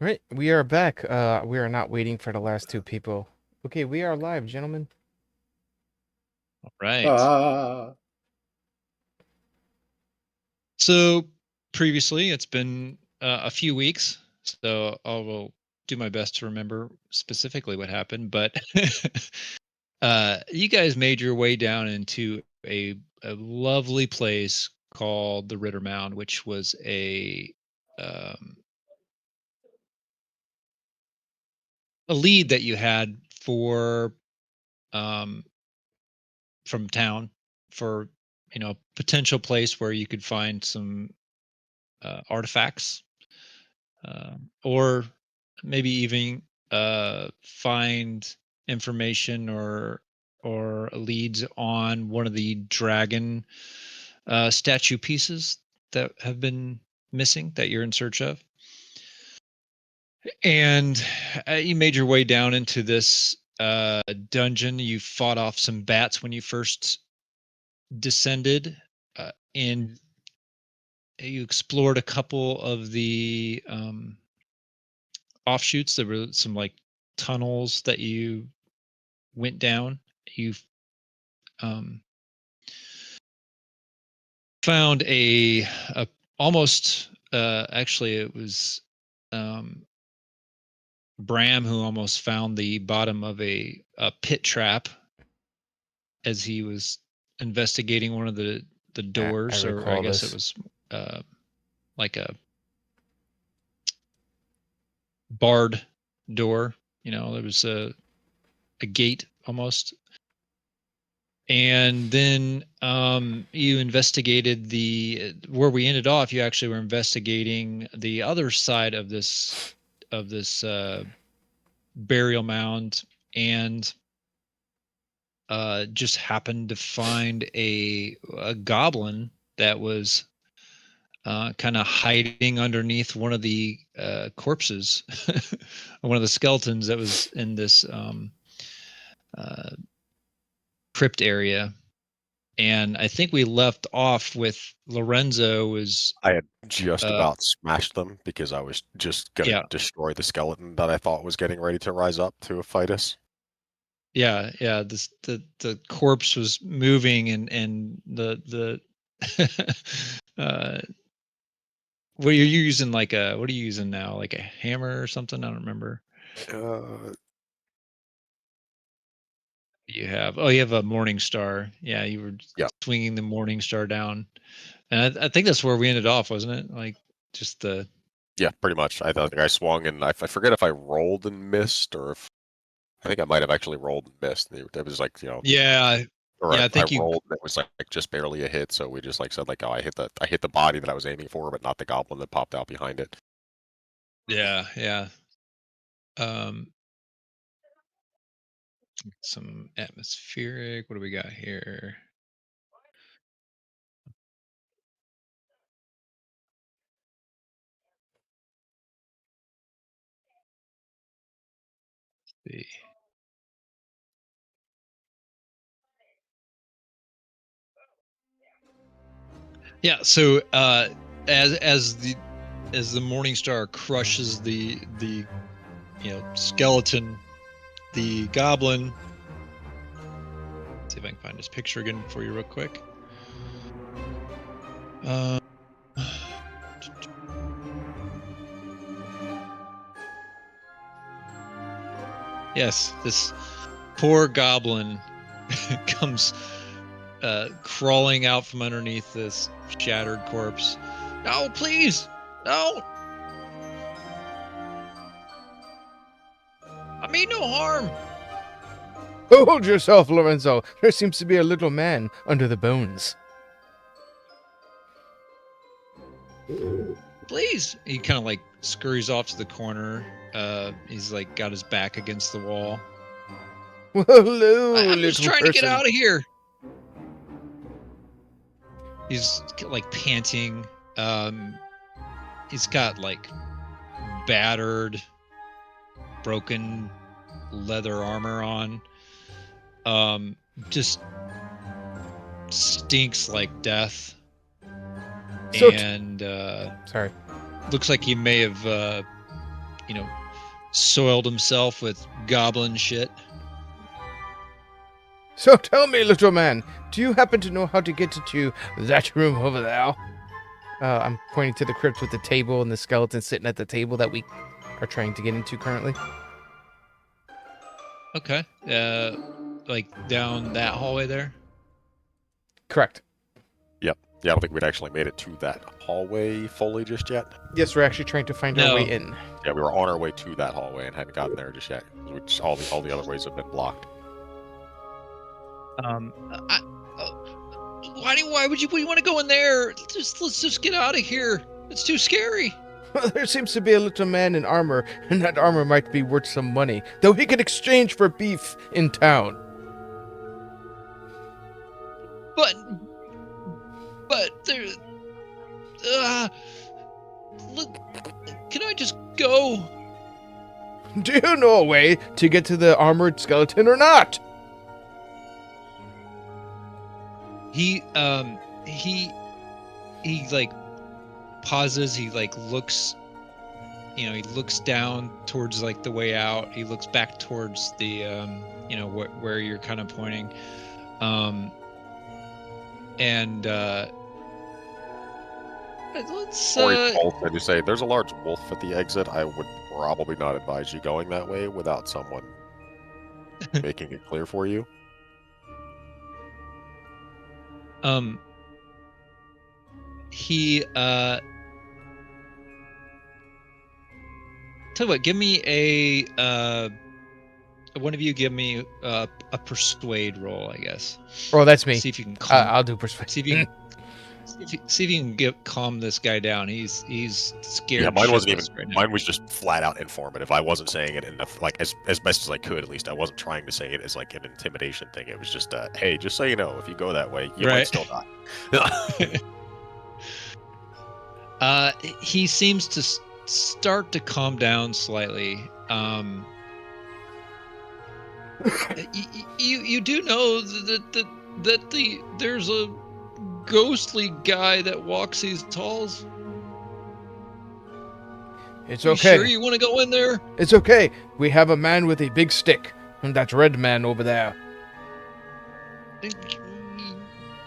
Right, we are back. We are not waiting for the last two people. Okay, we are live, gentlemen. All right. Ah, So previously, it's been a few weeks, so I will do my best to remember specifically what happened. But you guys made your way down into a lovely place called the Ritter Mound, which was um, a lead that you had for um, from town for potential place where you could find some artifacts, or maybe even find information or leads on one of the dragon statue pieces that have been missing that you're in search of. And you made your way down into this dungeon. You fought off some bats when you first descended, and you explored a couple of the offshoots. There were some like tunnels that you went down. You um, found a almost actually it was um, Bram who almost found the bottom of a pit trap as he was investigating one of the I doors, or I recall guess it this. was like a barred door. There was a gate almost. And then you investigated where we ended off. You actually were investigating the other side of this burial mound, and just happened to find a goblin that was kind of hiding underneath one of the corpses, one of the skeletons that was in this uh, crypt area. And I think we left off with Lorenzo was I had just uh about smashed them because I was just gonna yeah, destroy the skeleton that I thought was getting ready to rise up to fight us. yeah, the corpse was moving, and the uh what are you using, what are you using now, like a hammer or something? I don't remember. Uh, You have a morning star. Yeah, you were yeah, swinging the morning star down. And I think that's where we ended off, wasn't it? Like, just the yeah, pretty much. I think I swung and I forget if I rolled and missed or if I think I might have actually rolled and missed. It was like yeah, or yeah, I I think you rolled and it was like just barely a hit. So we just like said like, oh, I hit the body that I was aiming for, but not the goblin that popped out behind it. yeah. Um some atmospheric. What do we got here? See. Yeah, so as the morning star crushes the skeleton, the goblin. See if I can find this picture again for you real quick. Uh, yes, this poor goblin comes crawling out from underneath this shattered corpse. No, please, no! I mean no harm. Hold yourself, Lorenzo. There seems to be a little man under the bones. Please. He kind of like scurries off to the corner. He's like got his back against the wall. Hello, I'm just little trying to get person. out of here. He's like panting. He's got like battered, broken leather armor on. Just stinks like death, So, and sorry. looks like he may have soiled himself with goblin shit. So tell me, little man, do you happen to know how to get into that room over there? I'm pointing to the crypt with the table and the skeleton sitting at the table that we are trying to get into currently. Okay. Like down that hallway there? Correct. Yep. Yeah, I don't think we'd actually made it to that hallway fully just yet. Yes, we're actually trying to find our No. way in. Yeah, we were on our way to that hallway and hadn't gotten there just yet. Which all the other ways have been blocked. Why would you want to go in there? Let's just get out of here. It's too scary. There seems to be a little man in armor, and that armor might be worth some money, though he could exchange for beef in town. But there. Look, can I just go? Do you know a way to get to the armored skeleton or not? He like pauses. He like looks, he looks down towards like the way out. He looks back towards the, where you're kind of pointing, and let's. Or both, I just say there's a large wolf at the exit. I would probably not advise you going that way without someone making it clear for you. He tell you what, give me a one of you give me a persuade roll, I guess. Oh, that's me. See if you can calm, I'll do persuade. see if you can see if you can calm this guy down. He's scared. Yeah, mine wasn't even. shitless right now. Mine was just flat out informative. I wasn't saying it enough, like as best as I could. At least I wasn't trying to say it as like an intimidation thing. It was just, hey, just so you know, if you go that way, you might still die. He seems to start to calm down slightly. You do know that there's a ghostly guy that walks these halls. It's You okay. sure you want to go in there? It's okay. We have a man with a big stick, and that red man over there.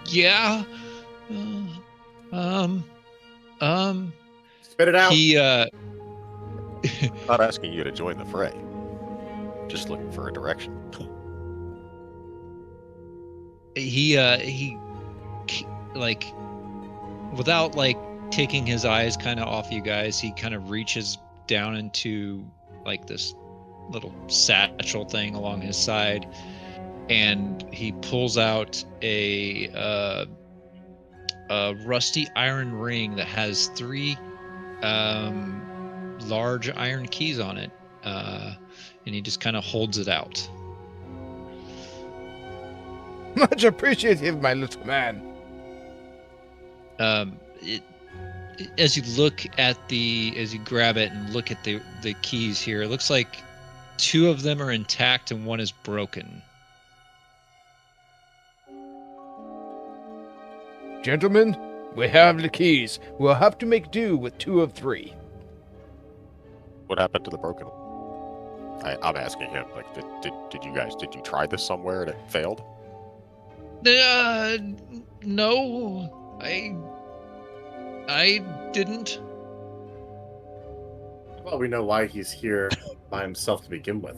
Yeah. Spit it out. He Not asking you to join the fray. Just looking for a direction. he like, without like taking his eyes kind of off you guys, he kind of reaches down into like this little satchel thing along his side, and he pulls out a rusty iron ring that has 3 large iron keys on it, and he just kind of holds it out. Much appreciative, my little man. As you look at as you grab it and look at the keys here, it looks like 2 of them are intact and 1 is broken. Gentlemen, we have the keys. We'll have to make do with 2 of 3. What happened to the broken one? I'm asking him. Like, did you try this somewhere and it failed? No, I didn't. Well, we know why he's here by himself to begin with.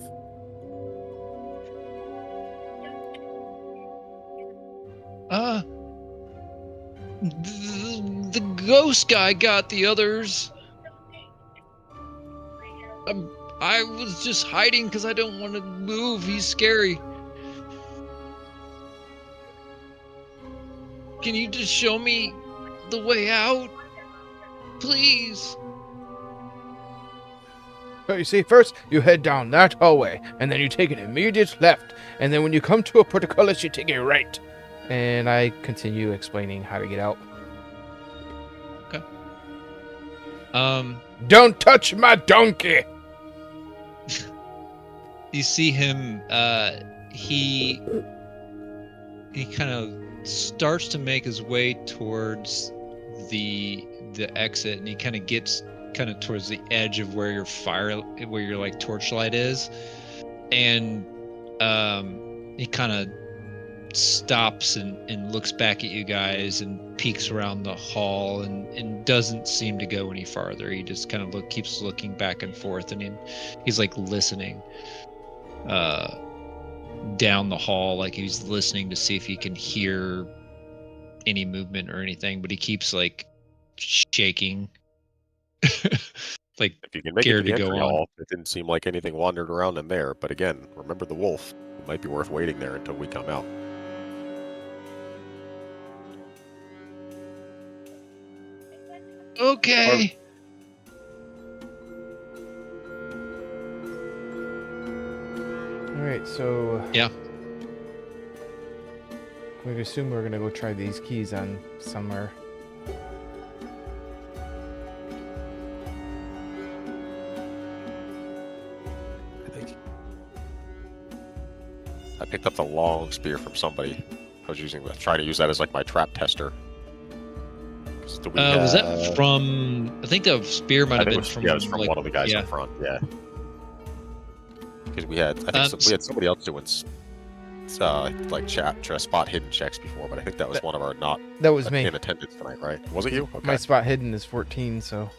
The ghost guy got the others. I was just hiding because I don't want to move. He's scary. Can you just show me the way out, please? So you see, first you head down that hallway, and then you take an immediate left, and then when you come to a portcullis, you take a right. And I continue explaining how to get out. Okay. Don't touch my donkey! You see him, he kind of starts to make his way towards the exit, and he kind of gets kind of towards the edge of where your like torchlight is, and he kind of stops and looks back at you guys and peeks around the hall and doesn't seem to go any farther. He just kind of keeps looking back and forth, and he's like listening down the hall, like he's listening to see if he can hear any movement or anything, but he keeps like shaking. Like If you can make it scared to the to go entry on. hall, it didn't seem like anything wandered around in there. But again, remember the wolf. It might be worth waiting there until we come out. Okay. All right, so Yeah. we'd assume we're gonna go try these keys on somewhere. I picked up the long spear from somebody. I was trying to use that as like my trap tester. Was that from? I think the spear might have been from. Yeah, it was from like, one of the guys yeah. in front. Yeah. Because we had, I think we had somebody else doing like spot hidden checks before, but I think that was one of our not That was me. in attendance tonight, right? Was it you? Okay. My spot hidden is 14, so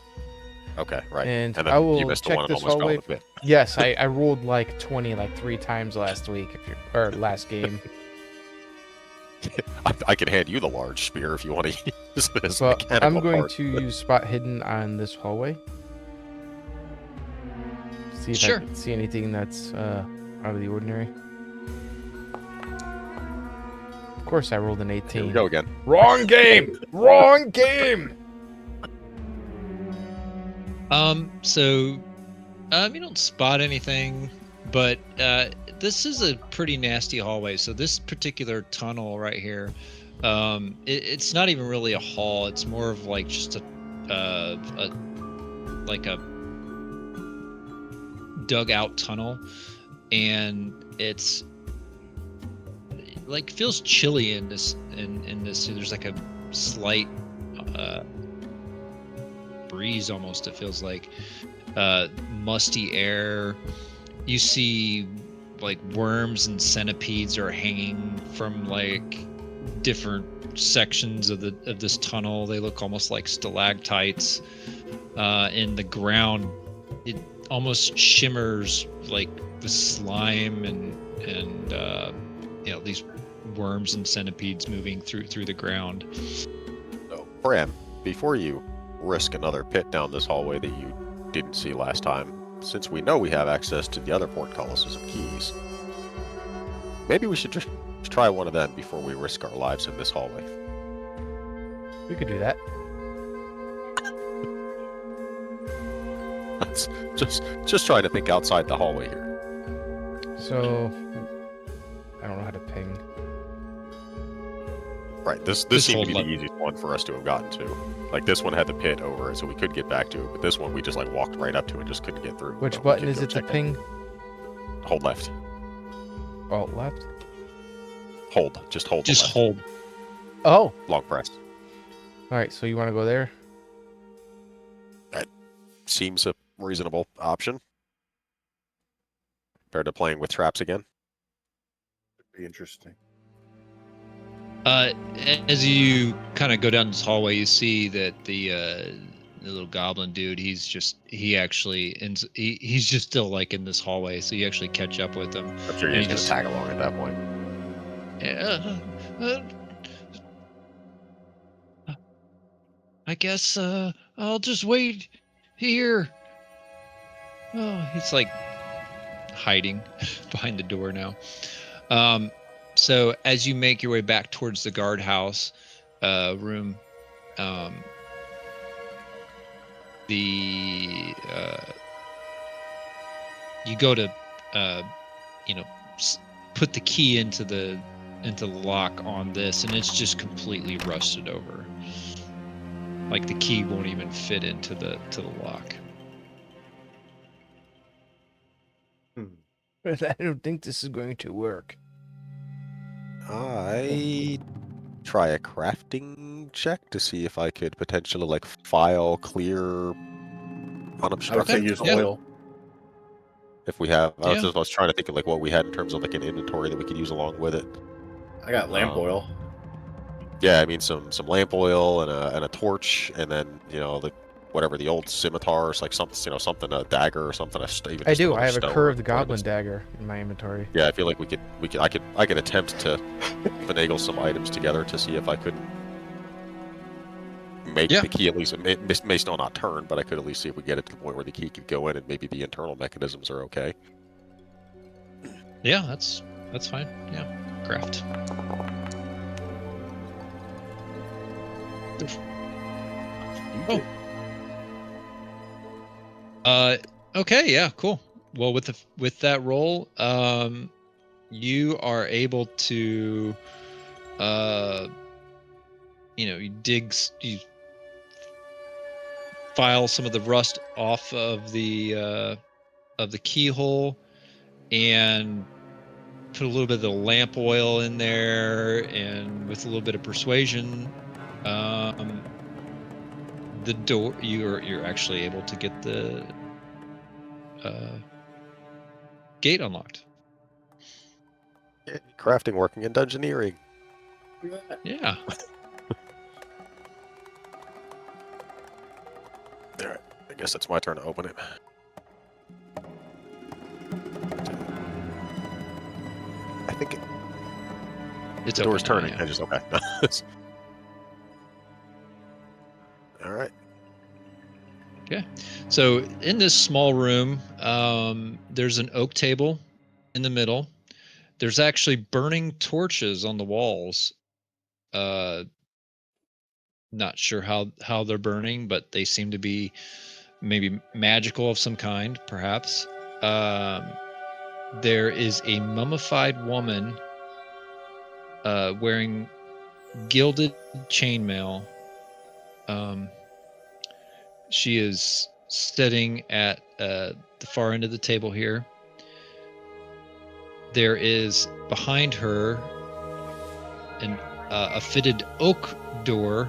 Okay, right. And then I will you missed the check one this and almost fell hallway. in the pit. yes, I rolled like 20 like 3 times last week, or last game. I can hand you the large spear if you want to use it as a But mechanical I'm going part. to use spot hidden on this hallway. See if Sure. I can see anything that's out of the ordinary. Of course, I rolled an Here 18. we go again. Wrong game. Wrong game. So, you don't spot anything, but this is a pretty nasty hallway. So this particular tunnel right here, it's not even really a hall. It's more of like just a dugout tunnel, and it's like feels chilly in this. In this, there's like a slight breeze almost. It feels like musty air. You see like worms and centipedes are hanging from like different sections of this tunnel. They look almost like stalactites. In the ground, it almost shimmers like with slime and these worms and centipedes moving through the ground. So, Bram, before you risk another pit down this hallway that you didn't see last time, since we know we have access to the other portcullises and keys, maybe we should just try one of them before we risk our lives in this hallway. We could do that. That's just trying to think outside the hallway here. So I don't know how to ping. Right, this seemed to be the easiest one for us to have gotten to. Like, this one had the pit over it, so we could get back to it, but this one we just like walked right up to and just couldn't get through. Which But we button could is go it to check ping? Hold left. Alt left. Hold. Just hold. the Just left. hold. Oh, Long press. all right. So you want to go there? Seems a reasonable option. Compared to playing with traps again. Be interesting. As you kind of go down this hallway, you see that the little goblin dude, he's just still like in this hallway, so you actually catch up with him. I'm sure And you're he just just- gonna tag along at that point. I guess I'll just wait here. Oh, he's like hiding behind the door now. So as you make your way back towards the guardhouse room, you go to put the key into the lock on this, and it's just completely rusted over. Like the key won't even fit into the lock. I don't think this is going to work. I try a crafting check to see if I could potentially like file clear I would say unobstructed. use Yeah. oil. If we have, I Yeah. was trying to think of like what we had in terms of like an inventory that we could use along with it. I got lamp oil. Yeah, I mean some lamp oil and a torch, and then whatever the old scimitars, like something a dagger or something. Even I just do. another I have a stone curved or goblin dagger in my inventory. Yeah, I feel like I could attempt to finagle some items together to see if I could make Yeah. the key at least. It may still not turn, but I could at least see if we get it to the point where the key could go in and maybe the internal mechanisms are okay. Yeah, that's fine. Yeah, craft. Oh. Okay. Yeah. Cool. Well, with that roll, you are able to, you file some of the rust off of the keyhole, and put a little bit of the lamp oil in there, and with a little bit of persuasion, the door, you're actually able to get the gate unlocked. Yeah, crafting, working, and dungeoneering. Yeah. All right, I guess it's my turn to open it. I think It's the door's open now, turning. yeah. I just okay. All right. So in this small room, there's an oak table in the middle. There's actually burning torches on the walls. Not sure how they're burning, but they seem to be maybe magical of some kind, perhaps. There is a mummified woman wearing gilded chainmail. She is sitting at the far end of the table here. There is behind her a fitted oak door,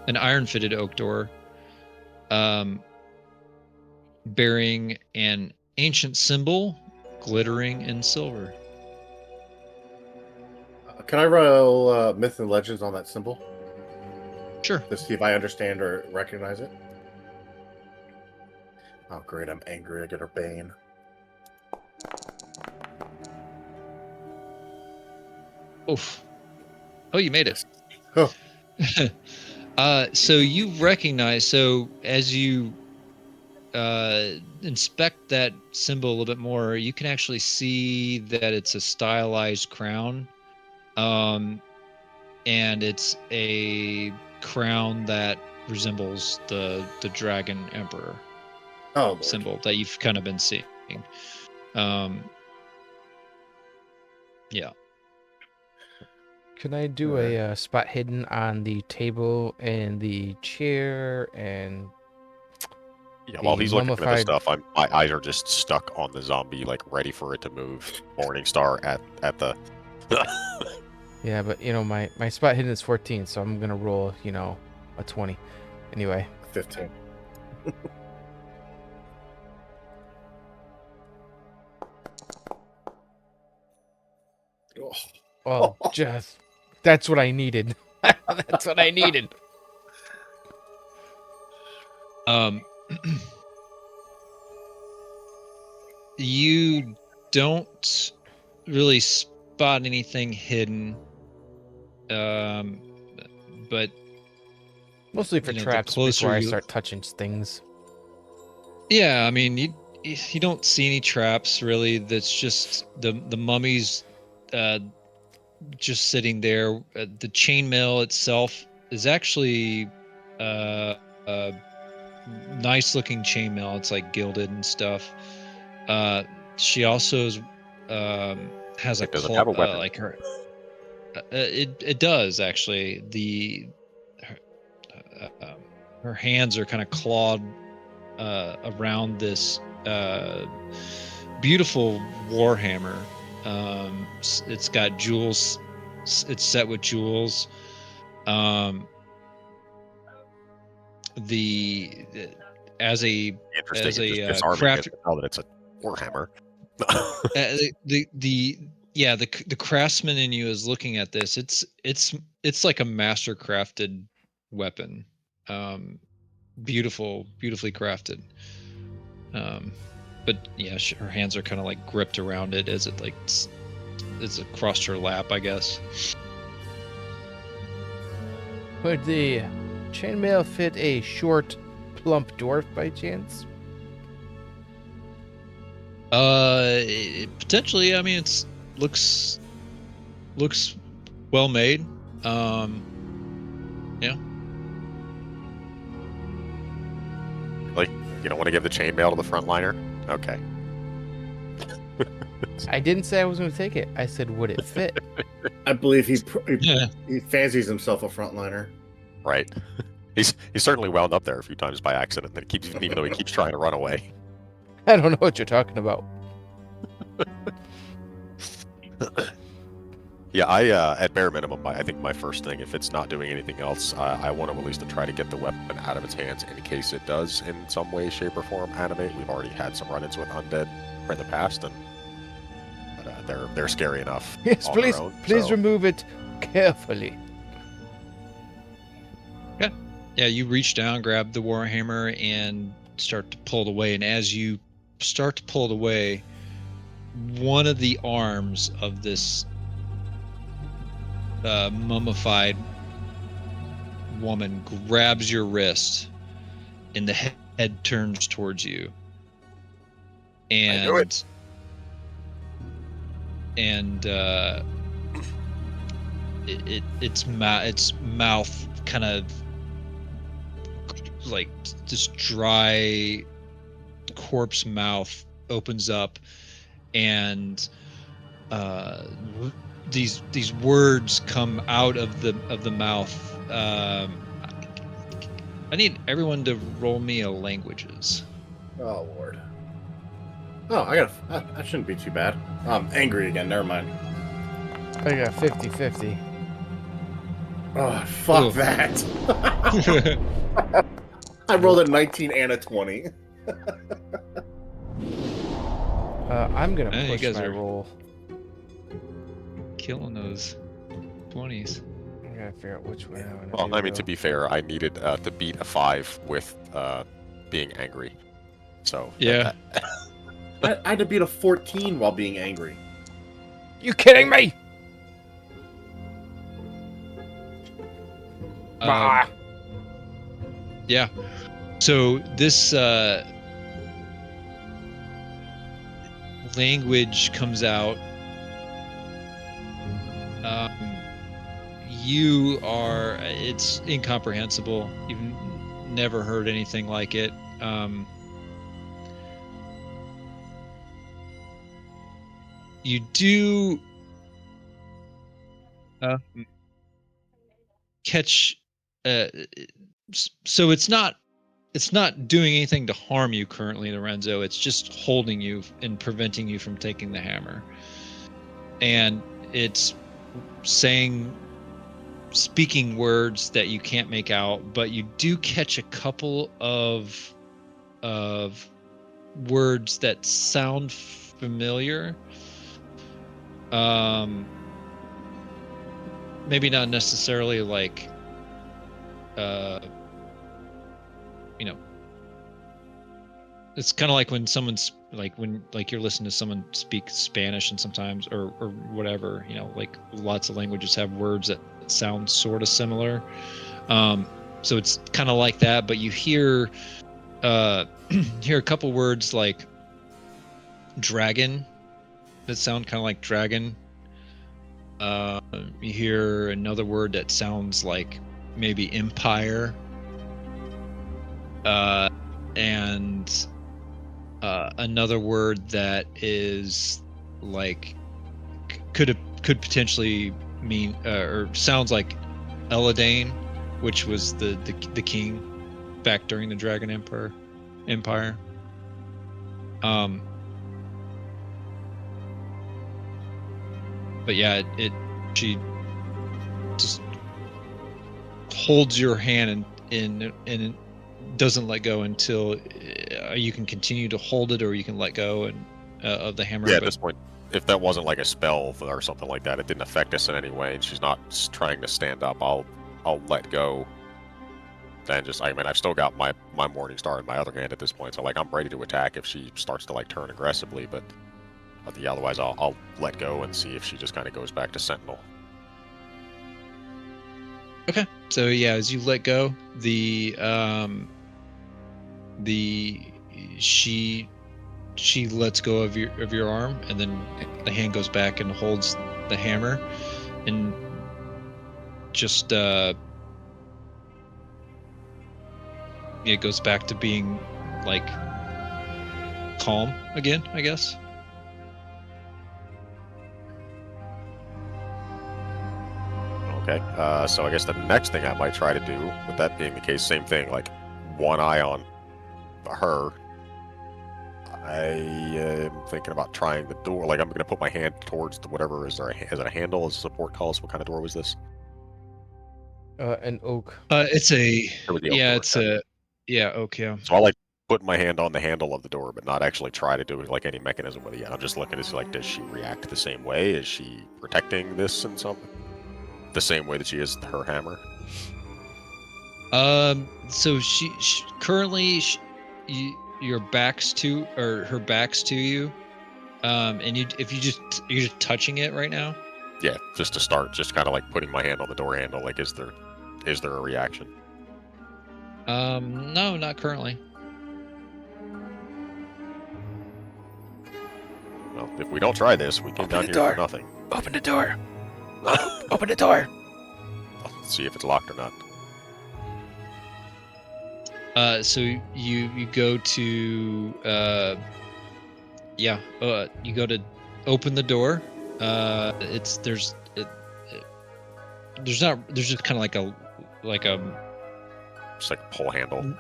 an iron-fitted oak door, bearing an ancient symbol glittering in silver. Can I roll Myth and Legends on that symbol Sure. to see if I understand or recognize it? Oh, great. I'm angry. I get her Bane. Oof. Oh, you made it. Oh. So you recognize, so as you inspect that symbol a little bit more, you can actually see that it's a stylized crown. And it's a crown that resembles the Dragon Emperor symbol that you've kind of been seeing. Yeah. Can I do a spot hidden on the table and the chair and? Yeah, while he's looking at this mummified- stuff, my eyes are just stuck on the zombie, like ready for it to move. Morningstar at the. Yeah, but my spot hidden is 14, so I'm gonna roll a 20. Anyway. 15. Oh, just that's what I needed. That's what I needed. You don't really spot anything hidden, but Mostly for the traps closer before I you- start touching things. yeah, I mean, you don't see any traps really. That's just the mummies just sitting there. The chainmail itself is actually nice looking chainmail. It's like gilded and stuff. She also is, has a Does it have a weapon? like her. It does actually. Her hands are kind of clawed around this beautiful warhammer. It's got jewels. It's set with jewels. as a Interesting. as It's a just disarming craft it to tell that it's a warhammer. the craftsman in you is looking at this. It's like a master crafted weapon, beautifully crafted. But yeah, her hands are kind of like gripped around it as it like it's across her lap, I guess. Would the chainmail fit a short, plump dwarf by chance? Potentially. I mean, it's looks well made. Yeah. Like, you don't want to give the chainmail to the frontliner? Okay. I didn't say I was going to take it. I said, would it fit? I believe he fancies himself a frontliner. Right. He's certainly wound up there a few times by accident. That he keeps, even though he keeps trying to run away. I don't know what you're talking about. Yeah, at bare minimum, I think my first thing, if it's not doing anything else, I want to at least try to get the weapon out of its hands in case it does, in some way, shape, or form, animate. We've already had some run-ins with undead in the past, and they're scary enough. Yes, on please, their own, please so. remove it carefully. Yeah, you reach down, grab the warhammer, and start to pull it away. And as you start to pull it away, one of the arms of this mummified woman grabs your wrist, and the head turns towards you. And I knew it. And its mouth kind of like this dry corpse mouth opens up, and these words come out of the mouth. I need everyone to roll me a languages. Oh Lord. Oh, that shouldn't be too bad. I'm angry again. Never mind. I got 50-50. Oh, fuck Ooh. that. I rolled a 19 and a 20. I'm going to You push guys my are- roll. Killing those 20s. I got to figure out which way I want to Well, do, I mean, to though. be fair, I needed to beat a 5 with being angry. So Yeah. I had to beat a 14 while being angry. You kidding me? Ah. Yeah. So this language comes out. It's incomprehensible. You've never heard anything like it. You do catch. So it's not doing anything to harm you currently, Lorenzo. It's just holding you and preventing you from taking the hammer. And it's speaking words that you can't make out, but you do catch a couple of words that sound familiar. Maybe not necessarily like it's kind of like when someone's when you're listening to someone speak Spanish, and sometimes or whatever, like lots of languages have words that sound sort of similar. So it's kind of like that, but you hear a couple words like dragon that sound kind of like dragon. You hear another word that sounds like maybe empire, and another word that is like could potentially mean or sounds like Eladane, which was the king back during the Dragon Empire. But yeah, she just holds your hand and doesn't let go until you can continue to hold it, or you can let go and of the hammer. Yeah, at this point, if that wasn't like a spell or something like that, it didn't affect us in any way, and she's not trying to stand up, I'll let go. Then just, I mean, I've still got my Morning Star in my other hand at this point, so like I'm ready to attack if she starts to like turn aggressively, but yeah, otherwise I'll let go and see if she just kind of goes back to Sentinel. Okay, so yeah, as you let go, she lets go of your arm, and then the hand goes back and holds the hammer, and just it goes back to being like calm again, I guess. Okay, so I guess the next thing I might try to do, with that being the case, same thing, like one eye on her. I am thinking about trying the door. Like I'm going to put my hand towards the whatever is there. Is it a handle? Is it a support callus? What kind of door was this? An oak. It's a It was the oak yeah, door, it's okay. a yeah, oak, yeah. So I like put my hand on the handle of the door, but not actually try to do it like any mechanism with it yet. I'm just looking to see like, does she react the same way? Is she protecting this in some the same way that she is her hammer? So she currently your back's to, or her back's to you, and you're just touching it right now. Yeah, just to start, just kind of like putting my hand on the door handle. Like, is there a reaction? No, not currently. Well, if we don't try this, we came down here for nothing. Open the door. Open the door. Let's see if it's locked or not. So you go to you go to open the door. There's just kind of like a Just like a pull handle.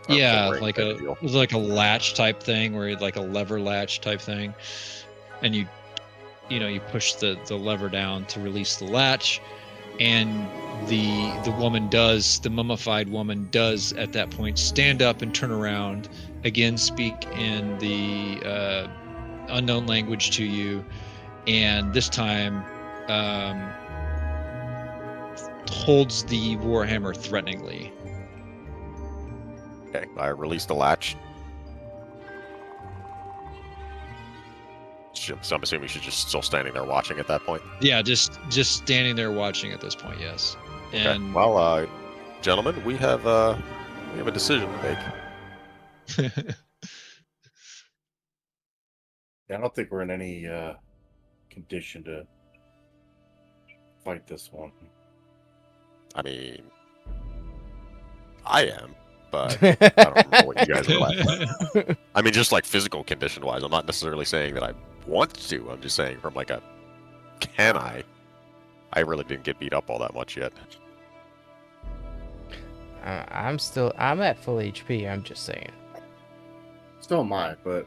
yeah, Pull ring like type of deal. like a latch type thing, where like a lever latch type thing, and you push the lever down to release the latch, and the mummified woman does at that point stand up and turn around again, speak in the unknown language to you, and this time holds the warhammer threateningly. Okay, I release the latch. So I'm assuming she's just still standing there watching at that point. Yeah, just standing there watching at this point. Yes. And Okay. Well, gentlemen, we have a decision to make. Yeah, I don't think we're in any condition to fight this one. I mean, I am, but I don't know what you guys are like. I mean, just like physical condition-wise. I'm not necessarily saying that I want to. I'm just saying from like a can I? I really didn't get beat up all that much yet. I'm at full HP. I'm just saying. Still am I, but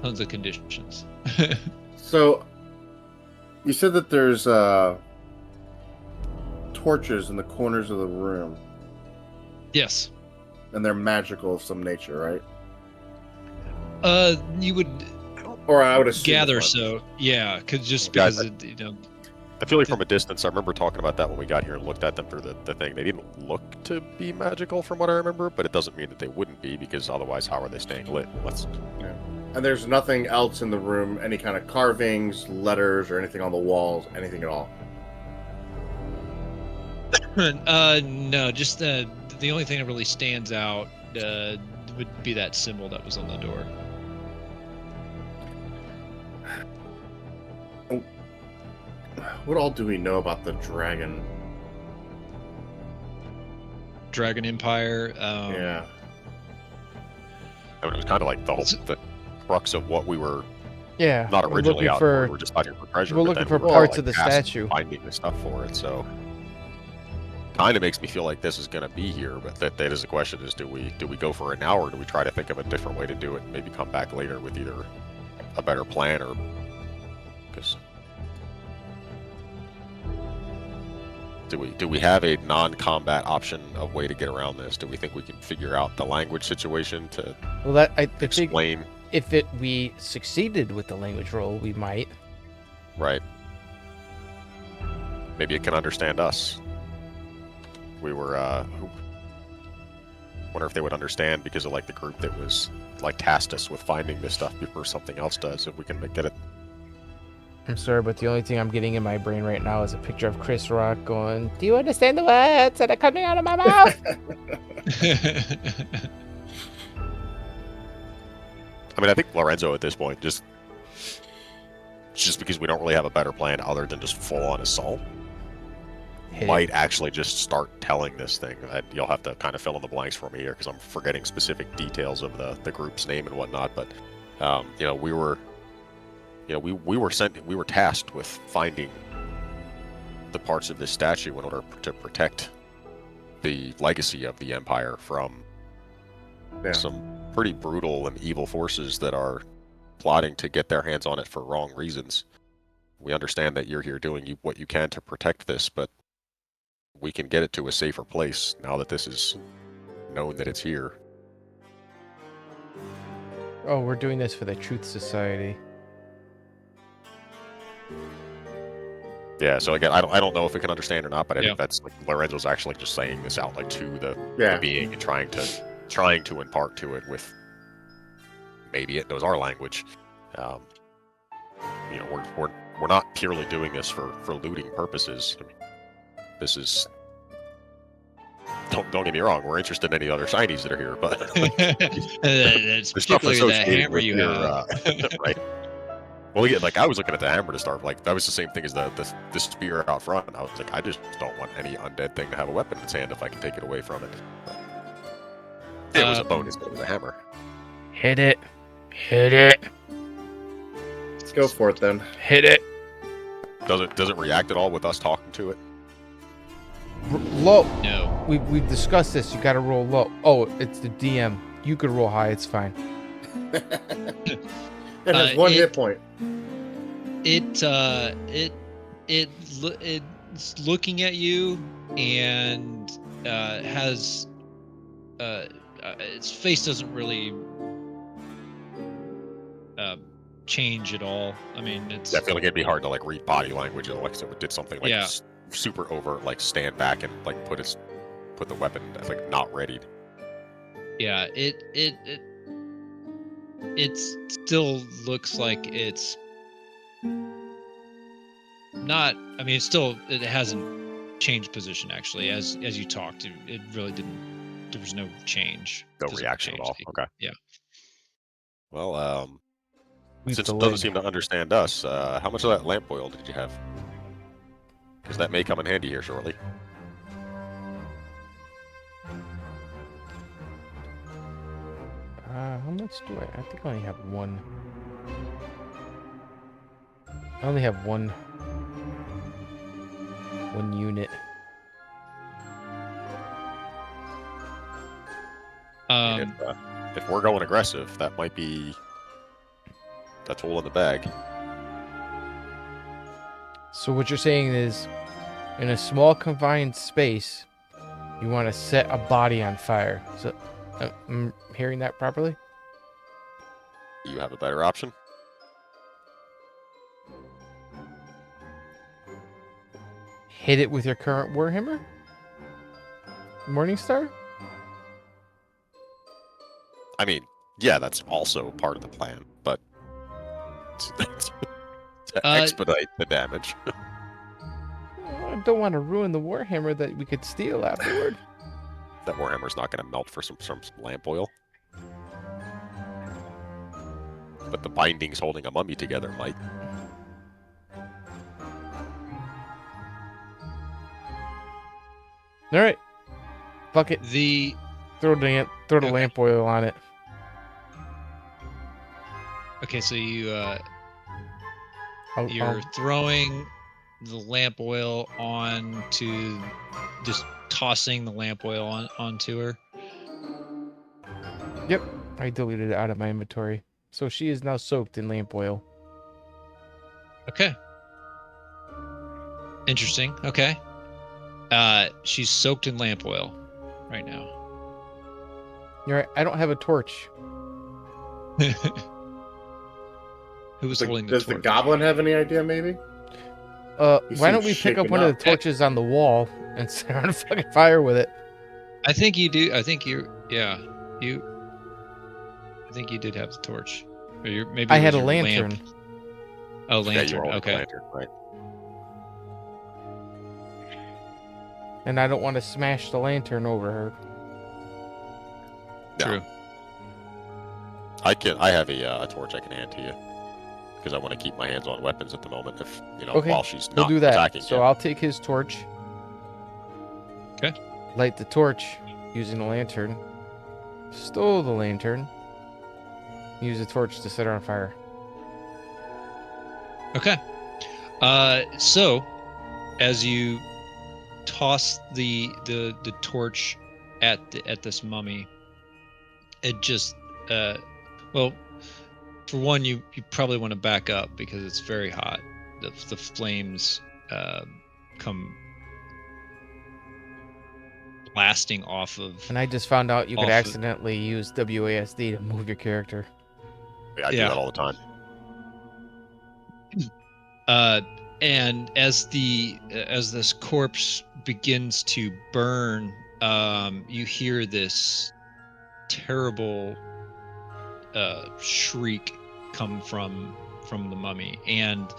tons of conditions. so you said that there's torches in the corners of the room. Yes. And they're magical of some nature, right? You would, or I would assume gather as much. so. Yeah, because Guys, it, I feel like from a distance, I remember talking about that when we got here and looked at them through the thing. They didn't look to be magical from what I remember, but it doesn't mean that they wouldn't be, because otherwise how are they staying lit? And there's nothing else in the room, any kind of carvings, letters, or anything on the walls, anything at all? no, just the only thing that really stands out would be that symbol that was on the door. What all do we know about the dragon? Dragon Empire. Yeah. I mean, it was kind of like the crux of what we were Yeah. not we're originally looking out for. for. We were just out here for treasure. We're but looking then for we were, parts like, of the tasked with statue. finding the stuff for it. So kind of makes me feel like this is going to be here. But that is the question: is do we go for it now, or do we try to think of a different way to do it? And maybe come back later with either a better plan or because. Do we have a non-combat option of way to get around this? Do we think we can figure out the language situation to Well, I think explain? if we succeeded with the language roll, we might. Right. Maybe it can understand us. We were. Wonder if they would understand because of like the group that was like tasked us with finding this stuff before something else does. If we can get it. I'm sorry, but the only thing I'm getting in my brain right now is a picture of Chris Rock going, "Do you understand the words that are coming out of my mouth?" I mean, I think Lorenzo at this point just because we don't really have a better plan other than just full-on assault, might actually just start telling this thing. You'll have to kind of fill in the blanks for me here because I'm forgetting specific details of the group's name and whatnot. But we were tasked with finding the parts of this statue in order to protect the legacy of the Empire from some pretty brutal and evil forces that are plotting to get their hands on it for wrong reasons. We understand that you're here doing what you can to protect this, but we can get it to a safer place now that this is known that it's here. Oh, we're doing this for the Truth Society. Yeah, so again, I don't know if it can understand or not, but I think that's like Lorenzo's actually just saying this out like to the being and trying to impart to it with maybe it knows our language. We're not purely doing this for looting purposes. I mean, this is don't get me wrong, we're interested in any other shinies that are here, but that's particularly the hammer you have. Right. Well, yeah, like I was looking at the hammer to start. Like that was the same thing as the spear out front. And I was like, I just don't want any undead thing to have a weapon in its hand if I can take it away from it. But it was a bonus with the hammer. Hit it. Hit it. Let's go for it then. Hit it. Does it react at all with us talking to it? Low. No. We've discussed this. You got to roll low. Oh, it's the DM. You could roll high. It's fine. It has one hit point. It's looking at you and has its face doesn't really change at all. I mean, it's. I feel like it'd be hard to like read body language and like if it did something like super overt, like stand back and like put the weapon like not readied. Yeah, it still looks like it's not. I mean, it hasn't changed position actually. As you talked, it really didn't. There was no change. No reaction at all. Okay. Yeah. Well, since it doesn't seem to understand us, how much of that lamp oil did you have? Because that may come in handy here shortly. How much do I think I only have one. I only have one unit. If we're going aggressive, that might be a tool in the bag. So what you're saying is, in a small confined space, you want to set a body on fire. So, I'm hearing that properly? You have a better option? Hit it with your current Warhammer? Morningstar? I mean, yeah, that's also part of the plan, but to expedite the damage. I don't want to ruin the Warhammer that we could steal afterward. That Warhammer's not going to melt for some lamp oil. But the bindings holding a mummy together might. All right. Fuck it. Throw the lamp oil on it. Okay, so you're throwing the lamp oil onto, just tossing the lamp oil onto her. Yep, I deleted it out of my inventory. So she is now soaked in lamp oil. Okay. Interesting. Okay. She's soaked in lamp oil right now. You're right. I don't have a torch. Who was holding the Does torch? the goblin have any idea, maybe? He Why don't seems we pick up shaken one of up. the torches on the wall and start a fucking fire with it? I think you do. I think you. Yeah, you. I think you did have the torch. Or maybe I it had was a your lantern. lamp. Oh, Yeah, you lantern. were holding the Okay. lantern, right? And I don't want to smash the lantern over her. No. True. I have a torch I can hand to you because I want to keep my hands on weapons at the moment. If Okay, while she's We'll not do that. attacking So yet. I'll take his torch. Okay. Light the torch using the lantern. Stole the lantern. Use the torch to set her on fire. Okay. So as you toss the torch at this mummy, it just well, for one, you probably want to back up because it's very hot. The flames come blasting off of. And I just found out you could Off of- accidentally use WASD to move your character. I do Yeah. that all the time. And as this corpse begins to burn, you hear this terrible shriek come from the mummy, and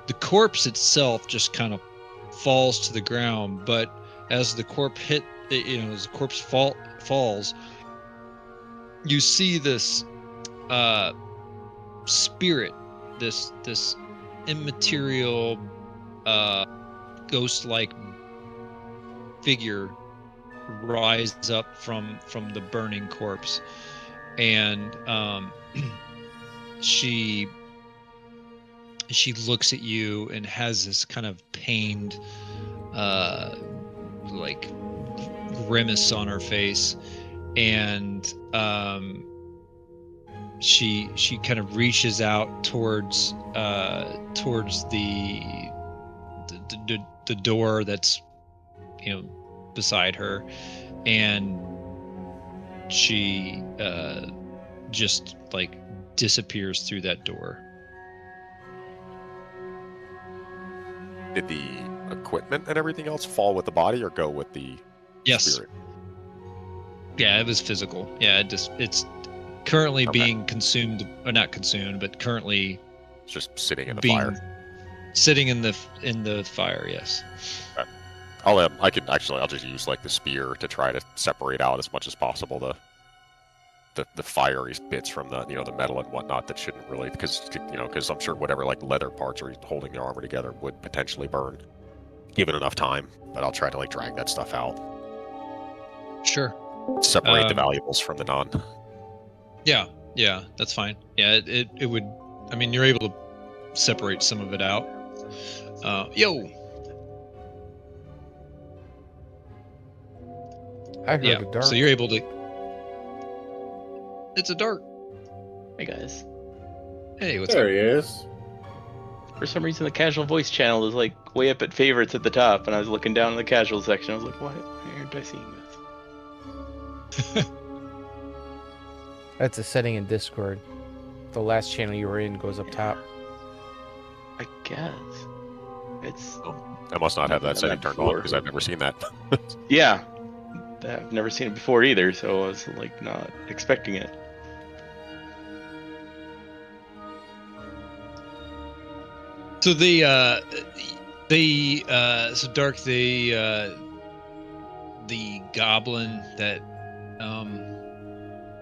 the corpse itself just kind of falls to the ground. But as the corpse as the corpse falls, you see this spirit, this immaterial ghost-like figure rise up from the burning corpse, and she looks at you and has this kind of pained like grimace on her face, and she kind of reaches out towards the door that's beside her, and she just like disappears through that door. Did the equipment and everything else fall with the body or go with the Yes. spirit? Yeah, it was physical. Yeah, it's currently Okay. being consumed, or not consumed, but currently It's just sitting in the being fire. sitting in the fire. Yes. I'll just use like the spear to try to separate out as much as possible the fiery bits from the the metal and whatnot that shouldn't really, because I'm sure whatever like leather parts are holding the armor together would potentially burn given enough time. But I'll try to like drag that stuff out, Sure. separate the valuables from the non. Yeah, that's fine. Yeah, it would. I mean, you're able to separate some of it out. Yo. I heard Yeah. a Darq. So you're able to. It's a Darq. Hey guys. Hey, what's There up? he is. For some reason, the casual voice channel is like way up at favorites at the top, and I was looking down in the casual section. I was like, why aren't I seeing this? That's a setting in Discord. The last channel you were in goes up top. I guess it's I must not have that I've setting had turned on before. because I've never seen that. yeah. I've never seen it before either, so I was like not expecting it. So so Darq, the goblin that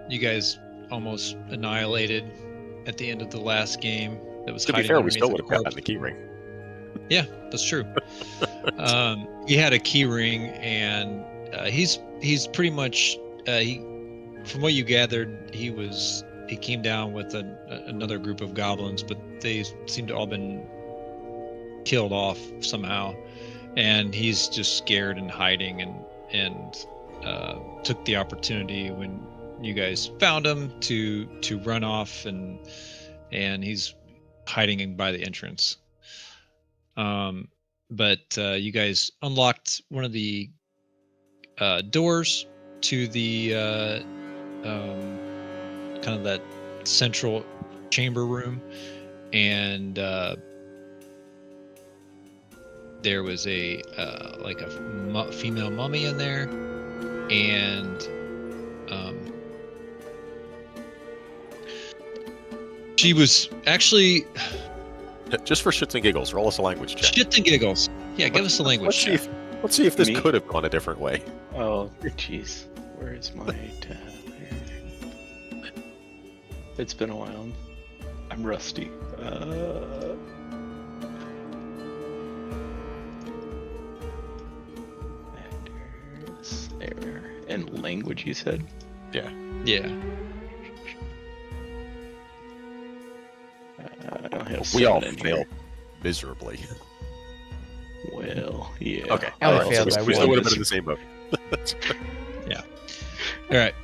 you guys almost annihilated at the end of the last game, that was To be hiding fair, we underneath still the would have gotten corpse. the key ring. Yeah, that's true. He had a key ring, and he's pretty much from what you gathered, he came down with another group of goblins, but they seem to all been killed off somehow, and he's just scared and hiding, and took the opportunity when you guys found him to run off, and he's hiding by the entrance. but you guys unlocked one of the doors to the kind of that central chamber room, and there was a like a female mummy in there, and she was actually Just for shits and giggles, roll us a language check. shits and giggles. Yeah, give us a language check. Let's see if this Me? could have gone a different way. Oh, jeez. Where is my tab? It's been a while. I'm rusty. There. And language, you said? Yeah. I don't have We all seven in failed here. miserably. Well, yeah. Okay. I Well, failed we by still one. would have been in the same boat. All right.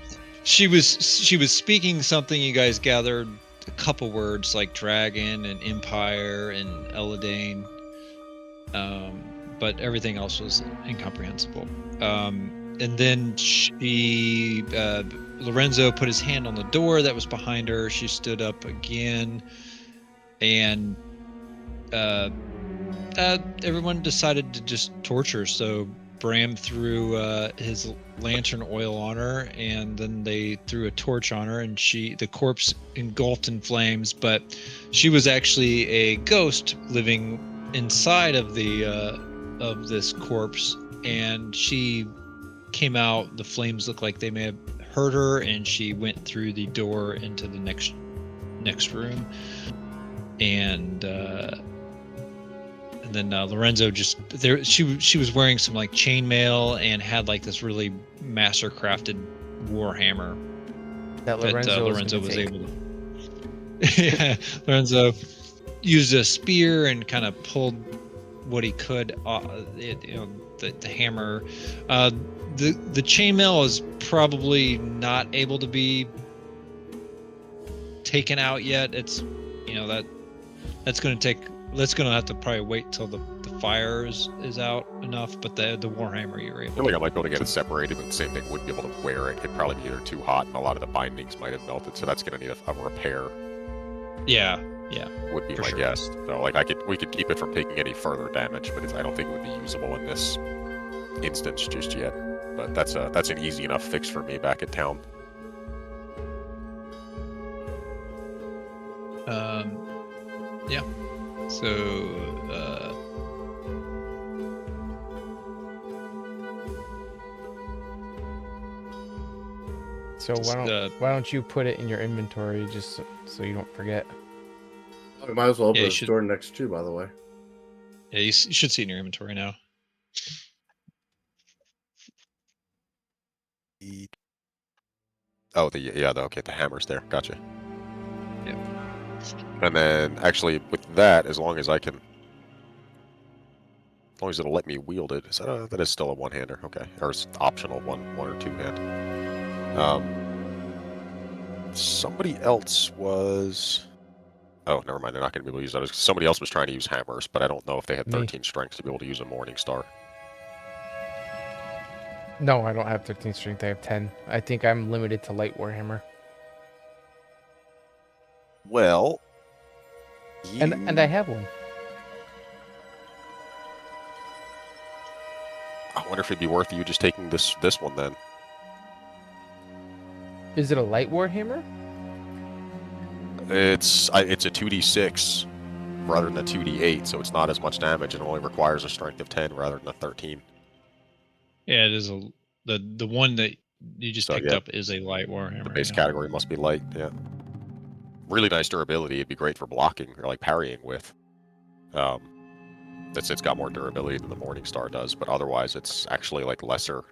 She was speaking something. You guys gathered a couple words like dragon and empire and Eladane, but everything else was incomprehensible. And then Lorenzo put his hand on the door that was behind her. She stood up again, and everyone decided to just torture. So Bram threw his lantern oil on her, and then they threw a torch on her, and the corpse engulfed in flames. But she was actually a ghost living inside of of this corpse, and she came out. The flames looked like they may have hurt her, and she went through the door into the next room, and then Lorenzo just there. She was wearing some like chainmail and had like this really master crafted warhammer That that Lorenzo was able to. Yeah, Lorenzo used a spear and kind of pulled what he could. The hammer. The chainmail is probably not able to be taken out yet. It's that's going to take. That's going to have to probably wait till the fire is out enough. But the warhammer you're I able. feel like I might be able to get it separated, and the same thing wouldn't be able to wear it. It'd probably be either too hot, and a lot of the bindings might have melted. So that's going to need a repair. Yeah. Would be For my sure. guess. So like we could keep it from taking any further damage, but I don't think it would be usable in this instance just yet. But that's an easy enough fix for me back at town. Yeah. So. So why don't you put it in your inventory just so you don't forget? We might as well open Yeah, you the should- door next to, by the way. Yeah, you should see it in your inventory now. Oh, the hammer's there. Gotcha. Yeah. And then actually with that, as long as it'll let me wield it, that is still a one-hander. Okay, or it's optional one or two-hand. Somebody else was. Oh, never mind. They're not going to be able to use that. Somebody else was trying to use hammers, but I don't know if they had Me. 13 strength to be able to use a Morning Star. No, I don't have 13 strength. I have 10. I think I'm limited to light warhammer. Well, And I have one. I wonder if it'd be worth you just taking this one then. Is it a light warhammer? It's a 2d6 rather than a 2d8, so it's not as much damage and only requires a strength of 10 rather than a 13. Yeah, it is the one that you just So, picked yeah. up is a light warhammer. The base yeah. category must be light, yeah. Really nice durability. It'd be great for blocking or like parrying with. It's got more durability than the Morning Star does, but otherwise it's actually like lesser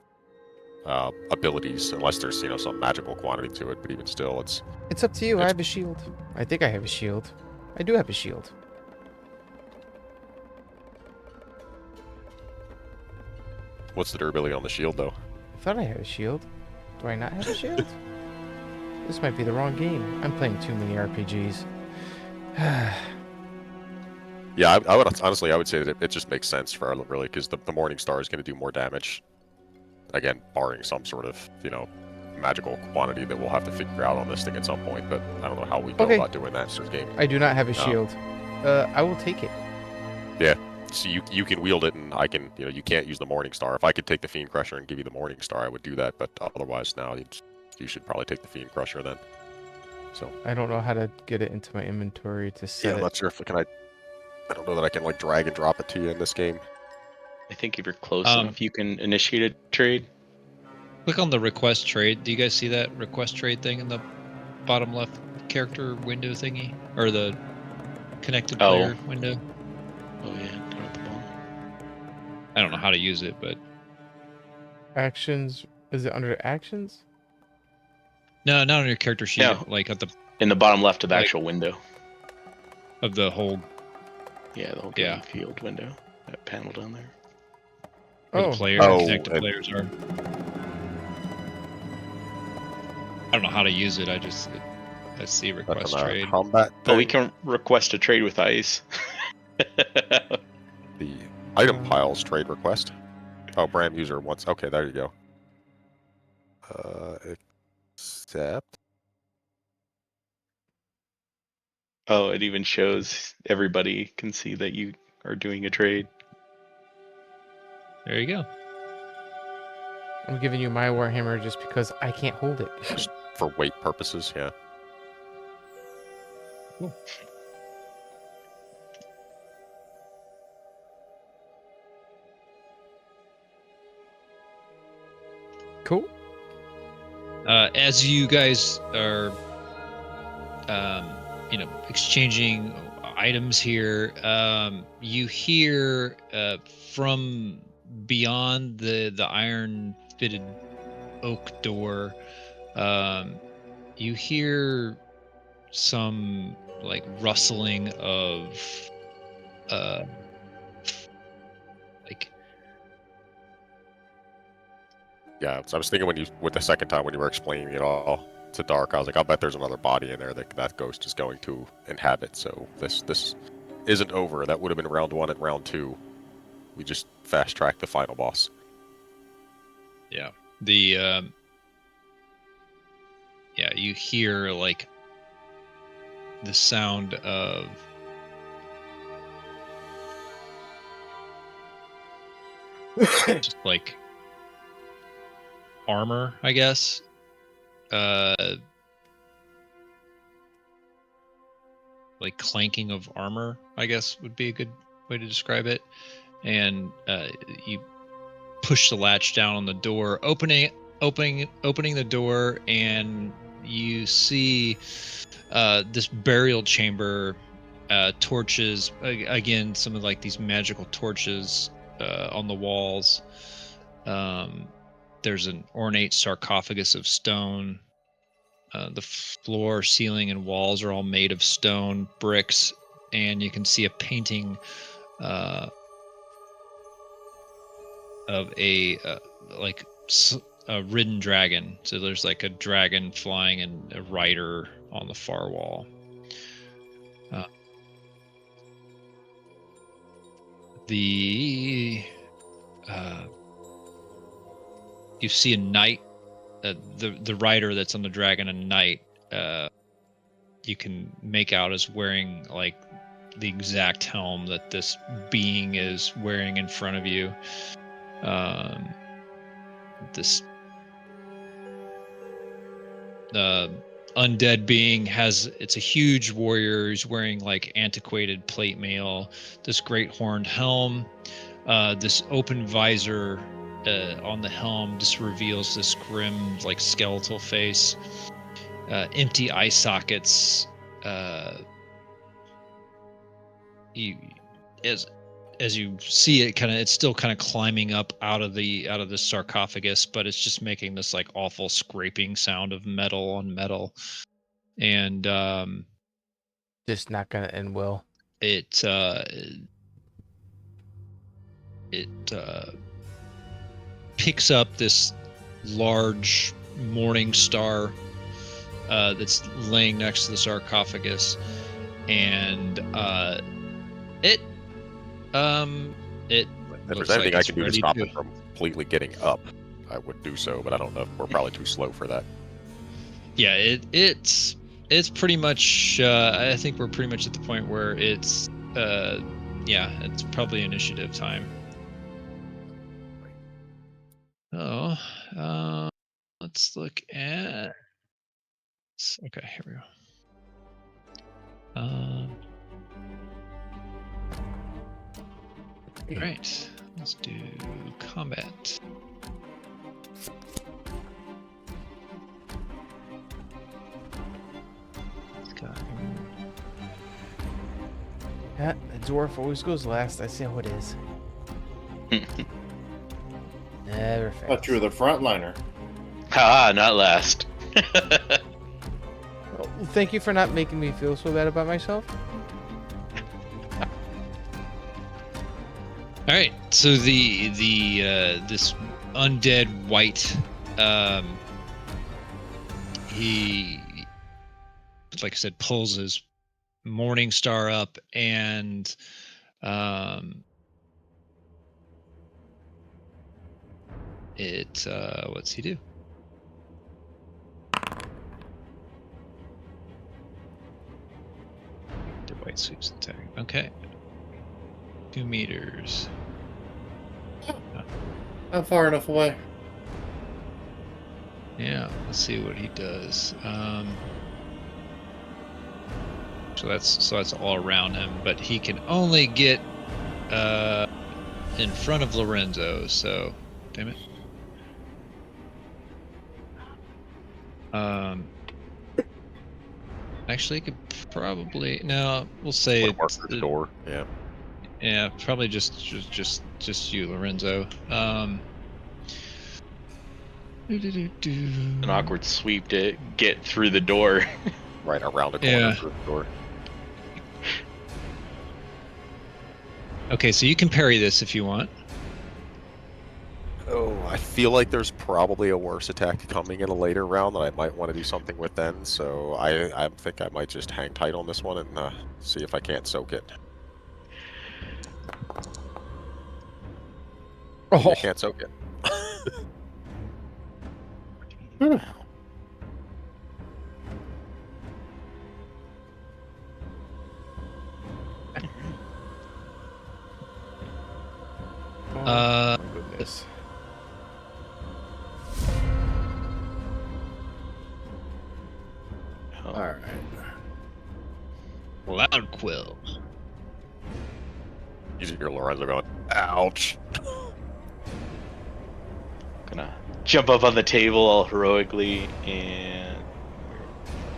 abilities unless there's some magical quantity to it. But even still, it's It's up to you. I have a shield. I think I have a shield. I do have a shield. what's the durability on the shield though? I thought I had a shield. Do I not have a shield? This might be the wrong game. I'm playing too many RPGs. Yeah, I would honestly, I would say that it just makes sense for Arlen, really, because the Morning Star is going to do more damage. Again, barring some sort of, magical quantity that we'll have to figure out on this thing at some point, but I don't know how we go Okay. about doing that in this game. I do not have a shield. I will take it. Yeah, so you can wield it, and I can, you can't use the Morning Star. If I could take the Fiend Crusher and give you the Morning Star, I would do that, but otherwise, now you should probably take the Fiend Crusher then. So I don't know how to get it into my inventory to set I'm it. not sure if I don't know that I can like drag and drop it to you in this game. I think if you're close enough, you can initiate a trade. Click on the request trade. Do you guys see that request trade thing in the bottom left character window thingy? Or the connected player window? Oh yeah, down at the bottom. I don't know how to use it, but Actions. Is it under actions? no, not on your character sheet. No. Like at the In the bottom left of the Like- actual window. of the whole Yeah, the whole Yeah. game field window. That panel down there. where Oh. the player connected and- players are. I don't know how to use it. I see That's request on trade. combat. Oh, we thing. can request a trade with Ice. The item piles trade request. Oh, Bram user wants. Okay, there you go. Accept. Oh, it even shows everybody can see that you are doing a trade. There you go. I'm giving you my Warhammer just because I can't hold it. Just for weight purposes, yeah. Cool. As you guys are, exchanging items here, you hear from beyond the iron-fitted oak door, you hear some like rustling of like. Yeah, so I was thinking with the second time when you were explaining it all to Darq, I was like, I'll bet there's another body in there that ghost is going to inhabit. So this isn't over. That would have been round 1 and round 2. We just fast tracked the final boss. Yeah. You hear like the sound of just like armor, I guess. Like clanking of armor, I guess would be a good way to describe it. And you push the latch down on the door, opening the door, and you see this burial chamber, torches, again, some of like these magical torches on the walls. There's an ornate sarcophagus of stone. The floor, ceiling, and walls are all made of stone bricks, and you can see a painting of a ridden dragon. So there's like a dragon flying and a rider on the far wall. You see a knight, the rider that's on the dragon, a knight. You can make out as wearing like the exact helm that this being is wearing in front of you. This undead being it's a huge warrior who's wearing like antiquated plate mail, this great horned helm, this open visor on the helm just reveals this grim like skeletal face, empty eye sockets. As you see it, it's still kind of climbing up out of the sarcophagus, but it's just making this like awful scraping sound of metal on metal, and Just not gonna end well. it picks up this large morning star that's laying next to the sarcophagus, and It If looks there's anything like I it's can do to ready stop to- it from completely getting up, I would do so, but I don't know if we're probably too slow for that. Yeah, it's pretty much. I think we're pretty much at the point where it's. Yeah, it's probably initiative time. Oh, let's look at. Okay, here we go. All right, let's do combat. Yeah, the dwarf always goes last. I see how it is. Never I fails. thought you were the frontliner. Ha! Not last. Well, thank you for not making me feel so bad about myself. All right, so the this undead white, he, like I said, pulls his morning star up and what's he do? The white sweeps attack. Okay. 2 meters. I'm far enough away. Yeah, let's see what he does. So that's all around him, but he can only get in front of Lorenzo. So, damn it. Actually, could probably we'll say Would work through the door. Yeah. Yeah, probably just you, Lorenzo. An awkward sweep to get through the door. Right around the corner Yeah. through the door. Okay, so you can parry this if you want. Oh, I feel like there's probably a worse attack coming in a later round that I might want to do something with then. So I think I might just hang tight on this one and see if I can't soak it. Oh, I can't soak it. Uh, my goodness. Oh, All right. Loud Quill. You hear Lorenzo going, ouch. gonna jump up on the table all heroically and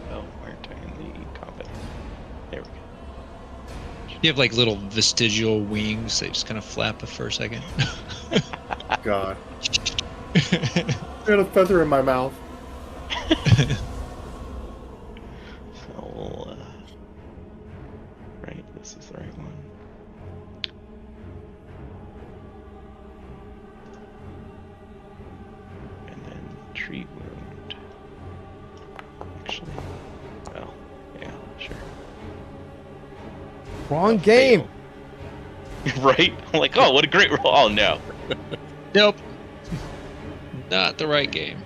where aren't I in the combat? There we go. You have like little vestigial wings. They just kind of flap for a second. God. I got a feather in my mouth. So we'll, right, this is the right one. And then treat wound. Actually, well, yeah, sure. Wrong game. Right? I'm like, oh, what a great roll. Oh, no. Nope. Not the right game.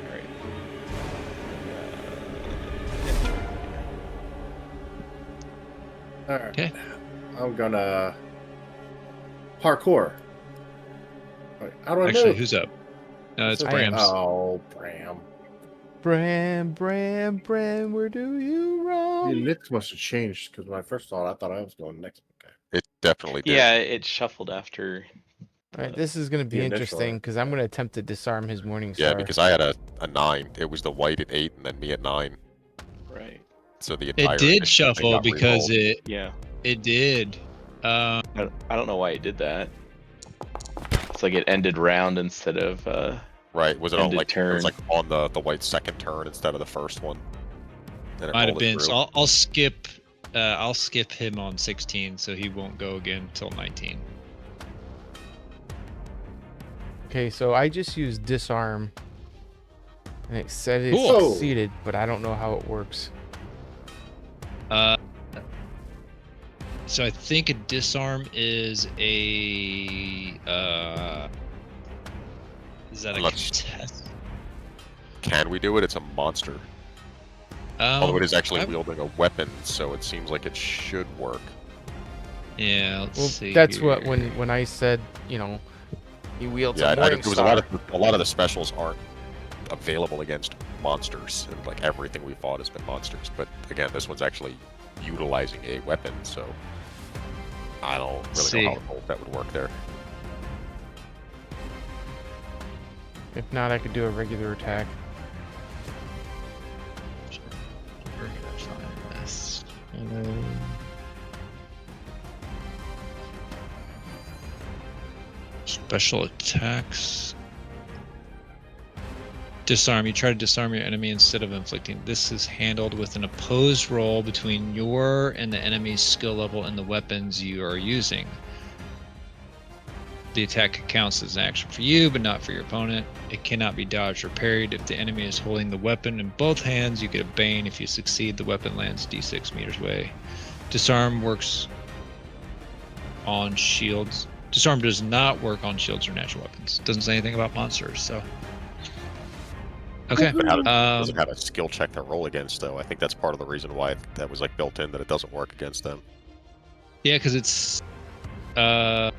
All right. All right. Okay. I'm gonna parkour. Wait, how do I Actually, move? who's up? No, it's I am. Bram's. Oh, Bram. Bram, where do you The roam? Knicks must have changed because when I first saw it, I thought I was going next. Okay. It definitely did. Yeah, it shuffled after. All right, this is going to be The initial, interesting because I'm going to attempt to disarm his morning star. Yeah, because I had a 9. It was the white at 8 and then me at 9. Right. So the entire It did initiative thing shuffle got because re-rolled. Yeah. it did. I don't know why it did that. It's like it ended round instead of. Right. Was it on ended like it turn. was like on the white second turn instead of the first one? And it Might have rolled it been. through. So I'll skip. I'll skip him on 16, so he won't go again till 19. Okay, so I just used disarm, and it said it Cool. succeeded, but I don't know how it works. So I think a disarm is a is that a contest? Can we do it? It's a monster. Although it is actually wielding a weapon, so it seems like it should work. Yeah, let's see. That's here. what when I said, you know, he wields Yeah, a morning there was a lot of the specials aren't available against monsters, and like everything we fought has been monsters. But again, this one's actually utilizing a weapon, so I don't really know how that would work there. If not, I could do a regular attack. We're gonna find this. Special attacks. Disarm. You try to disarm your enemy instead of inflicting. This is handled with an opposed roll between your and the enemy's skill level and the weapons you are using. The attack counts as an action for you, but not for your opponent. It cannot be dodged or parried. If the enemy is holding the weapon in both hands, you get a Bane. If you succeed, the weapon lands D6 meters away. Disarm works on shields. Disarm does not work on shields or natural weapons. Doesn't say anything about monsters, so. Okay. But does it have a skill check to roll against, though? I think that's part of the reason why that was like built in, that it doesn't work against them. Yeah, because it's oh.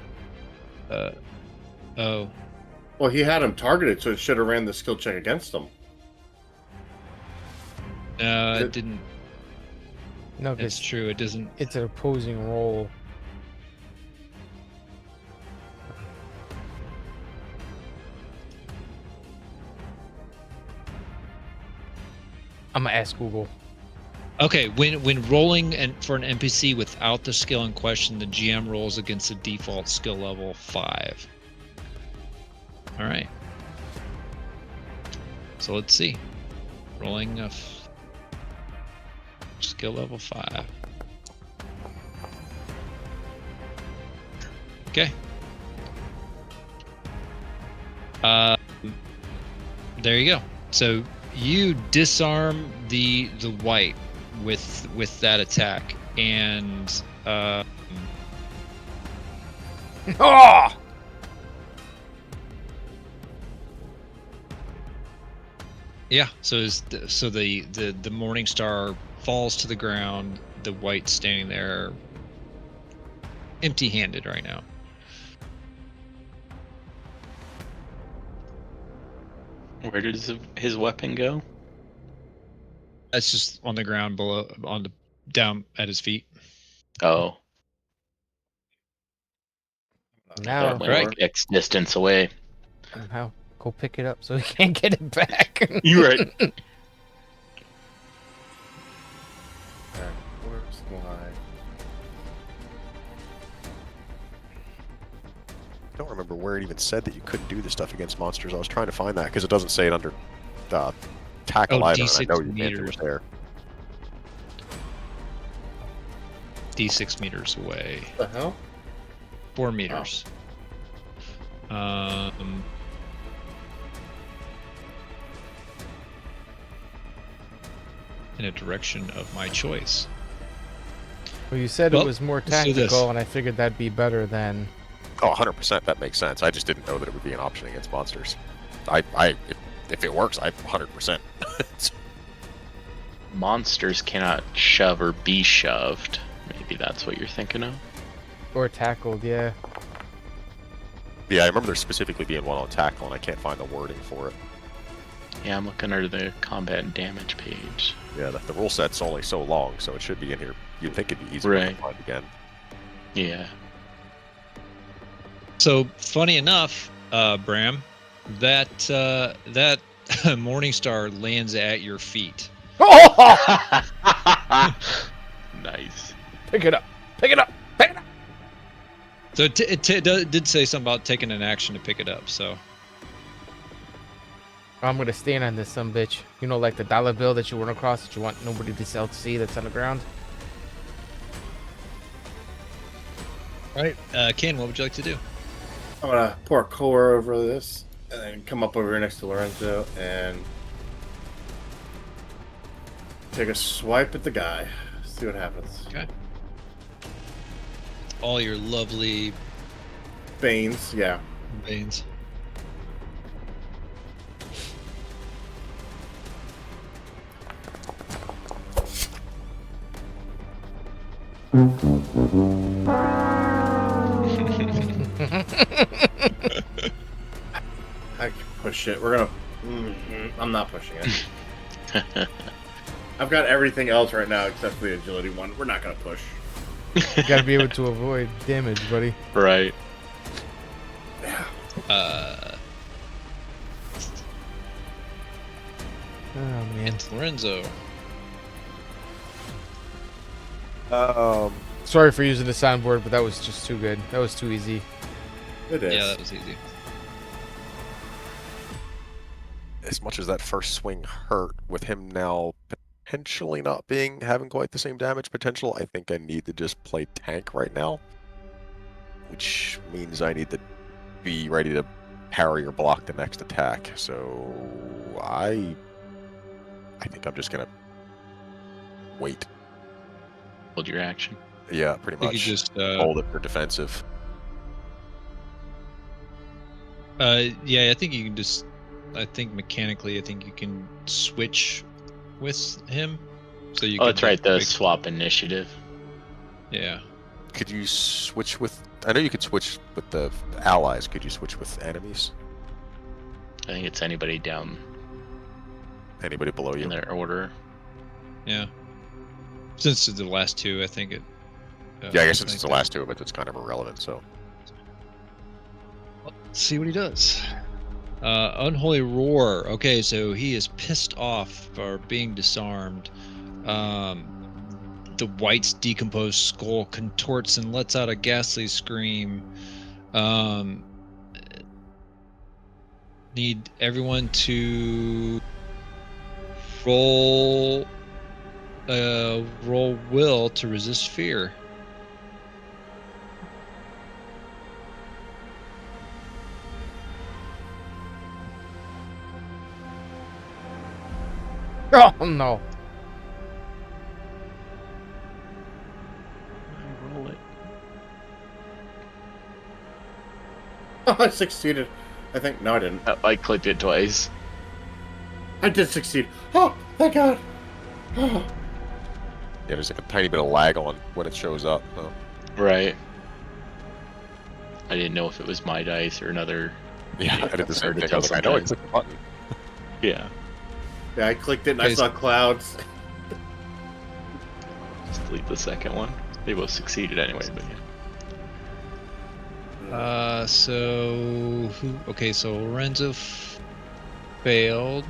Well, he had him targeted, so it should have ran the skill check against him. No, it didn't. No, That's true. It doesn't. It's an opposing roll. I'm gonna ask Google. Okay, when rolling for an NPC without the skill in question, the GM rolls against the default skill level 5. All right. So let's see. Rolling a skill level 5. Okay. There you go. So you disarm the white with that attack, and Oh! yeah. So the Morning Star falls to the ground. The white standing there, empty-handed right now. Where does his weapon go? That's just on the ground below, down at his feet. Oh, Now, like X distance away. How? Go pick it up so he can't get it back. You're right. Alright, where's the line? I don't remember where it even said that you couldn't do this stuff against monsters. I was trying to find that because it doesn't say it under tackle either. And I know you can't do it there. D6 meters away. What the hell? 4 meters. In a direction of my choice. Well, you said Well, it was more let's do this. tactical, and I figured that'd be better than. Oh, 100%. That makes sense. I just didn't know that it would be an option against monsters. If it works, I 100%. Monsters cannot shove or be shoved. Maybe that's what you're thinking of. Or tackled, yeah. Yeah, I remember there specifically being one on tackle, and I can't find the wording for it. Yeah, I'm looking under the combat and damage page. Yeah, the rule set's only so long, so it should be in here. You'd think it'd be easier to find again. Yeah. So funny enough, Bram, that Morning Star lands at your feet. Nice. Pick it up! Pick it up! Pick it up! So it did say something about taking an action to pick it up. So I'm gonna stand on this sumbitch. You know, like the dollar bill that you run across that you want nobody to see that's on the ground. all right, Ken, what would you like to do? I'm gonna pour core over this, and then come up over here next to Lorenzo and take a swipe at the guy. See what happens. Okay. all your lovely Banes, yeah. veins. I can push it. We're gonna. I'm not pushing it. I've got everything else right now except for the agility one. We're not gonna push. You gotta be able to avoid damage, buddy. Right. Yeah. Oh man. It's Lorenzo. Sorry for using the soundboard, but that was just too good. That was too easy. It is. Yeah, that was easy. As much as that first swing hurt, with him now potentially not having quite the same damage potential, I think I need to just play tank right now, which means I need to be ready to parry or block the next attack. So I think I'm just gonna wait. Hold your action. Yeah, pretty You could much. just Hold it for defensive. yeah, I think you can just. I think mechanically, I think you can switch with him. So you. Oh, can that's right. The pick- swap initiative. Yeah. Could you switch with? I know you could switch with the allies. Could you switch with enemies? I think it's anybody down Anybody below you? in their order. Yeah. Since it's the last two, I think it. Yeah, I guess since think it's the that- last two of it, it's kind of irrelevant. So Let's see what he does. Unholy Roar. Okay, so he is pissed off for being disarmed. The white's decomposed skull contorts and lets out a ghastly scream. Need everyone to roll will to resist fear. Oh no. Roll it. I succeeded. I think. No, I didn't. I clicked it twice. I did succeed. Oh, thank God. Oh. yeah, there's like a tiny bit of lag on when it shows up. Right. I didn't know if it was my dice or another. Yeah, I did the same Hard to thing. I tell was like, I know I sometimes. clicked the button. Yeah. Yeah, I clicked it and I Okay, saw clouds. Just delete the second one. They both succeeded anyway, but yeah. So who? Okay, so Lorenzo failed.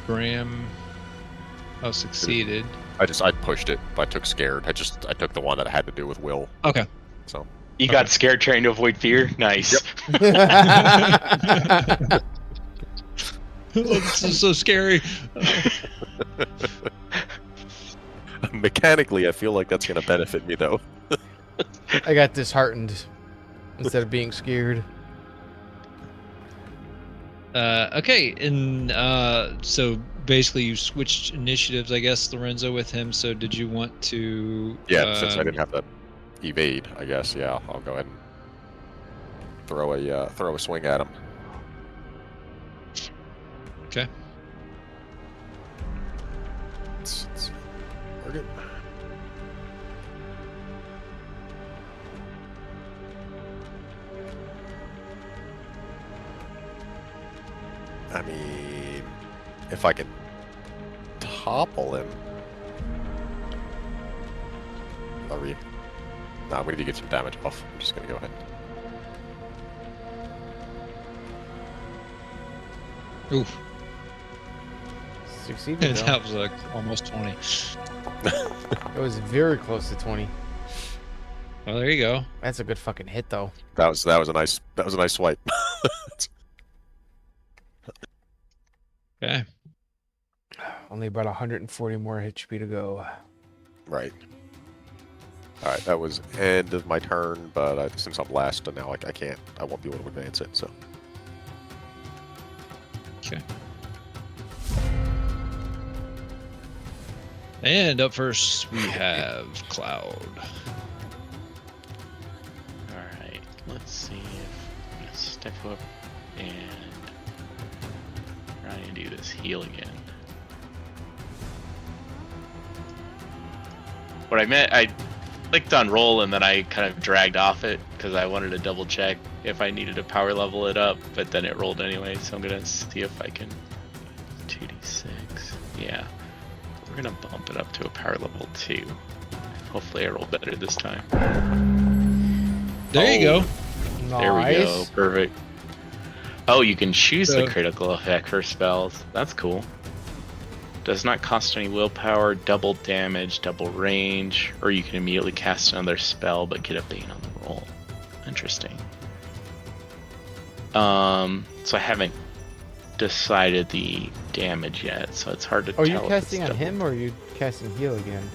Bram, succeeded. I pushed it. I took scared. I took the one that had to do with will. Okay. So You got scared trying to avoid fear? Nice. This is so scary. mechanically, I feel like that's going to benefit me though. I got disheartened instead of being scared. Okay, and so basically you switched initiatives, I guess, Lorenzo, with him. So did you want to? Yeah, since I didn't have to evade, I guess. Yeah, I'll go ahead and throw a swing at him. Okay. It's target. I mean, if I can topple him. Are we? No, I'm going to get some damage off. I'm just going to go ahead. Oof. Succeeded. though. That was like almost 20. It was very close to 20. Well, there you go. That's a good fucking hit, though. That was a nice swipe. Okay. Only about 140 more HP to go. Right. All right, that was end of my turn, but since I'm last, now I can't. I won't be able to advance it. So Okay. And up first, we have Cloud. Alright, let's see if I'm gonna step up and try and do this heal again. What I meant, I clicked on roll and then I kind of dragged off it because I wanted to double check if I needed to power level it up, but then it rolled anyway, so I'm gonna see if I can 2d6. Yeah. We're gonna bump it up to a power level 2. Hopefully I roll better this time. There you go. There we go. Nice. Perfect. Oh, you can choose the So- critical effect for spells. That's cool. Does not cost any willpower, double damage, double range, or you can immediately cast another spell but get a bane on the roll. Interesting. So I haven't decided the damage yet, so it's hard to tell. Are you if it's casting on double. him or are you casting heal again?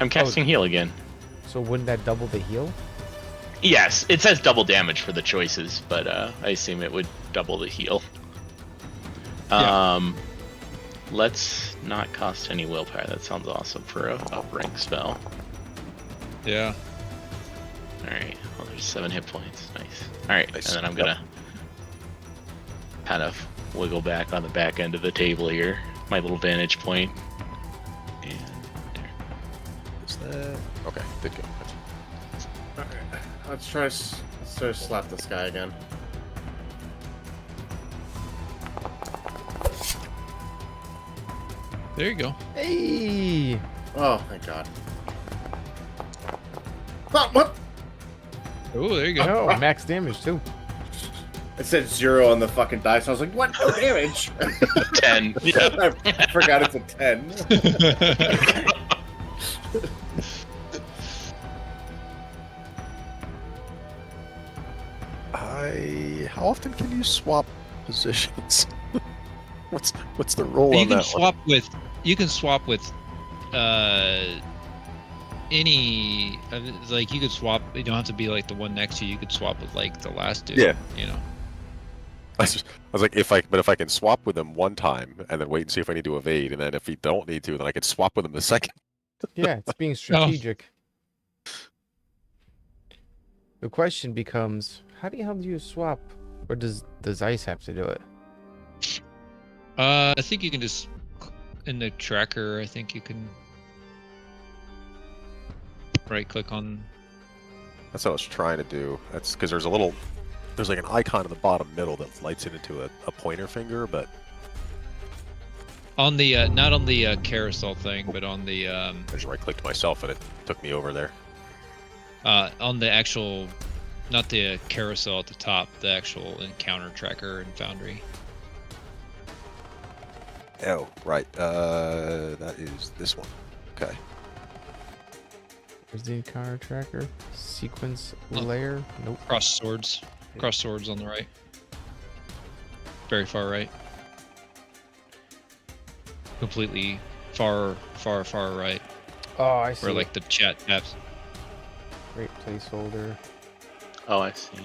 I'm casting heal again. So wouldn't that double the heal? Yes, it says double damage for the choices, but I assume it would double the heal. Yeah. Let's not cost any willpower. That sounds awesome for a up-rank spell. Yeah. Alright, well there's 7 hit points. Nice. Alright, Nice. and then I'm gonna kind of wiggle back on the back end of the table here. My little vantage point. And there. Is that okay? Did go. Alright, let's try to slap this guy again. There you go. Hey! Oh, thank God. Oh, what? Oh, there you go. Oh, max damage too. It said 0 on the fucking dice. I was like, what? No damage. 10. Yeah. I forgot it's a 10. How often can you swap positions? what's the role you on can that swap with. You can swap with. Any like you could swap. You don't have to be like the one next to you. You could swap with like the last dude. Yeah. You know. I was like, if I can swap with him one time and then wait and see if I need to evade, and then if we don't need to, then I can swap with him the second. Yeah, it's being strategic. The question becomes, how the hell do you swap? Or does Ice have to do it? I think you can just in the tracker. I think you can right click on. That's what I was trying to do. That's because there's like an icon in the bottom middle that lights it into a pointer finger, but On the not on the carousel thing, but on the I just right clicked myself and it took me over there. on the actual, not the carousel at the top, the actual encounter tracker in Foundry. Oh, right. That is this one. Okay. Where's the encounter tracker? Sequence Oh. layer? Nope. Cross swords on the right. Very far right. Completely far right, Oh, I see. where like the chat tabs. Great placeholder. Oh, I see.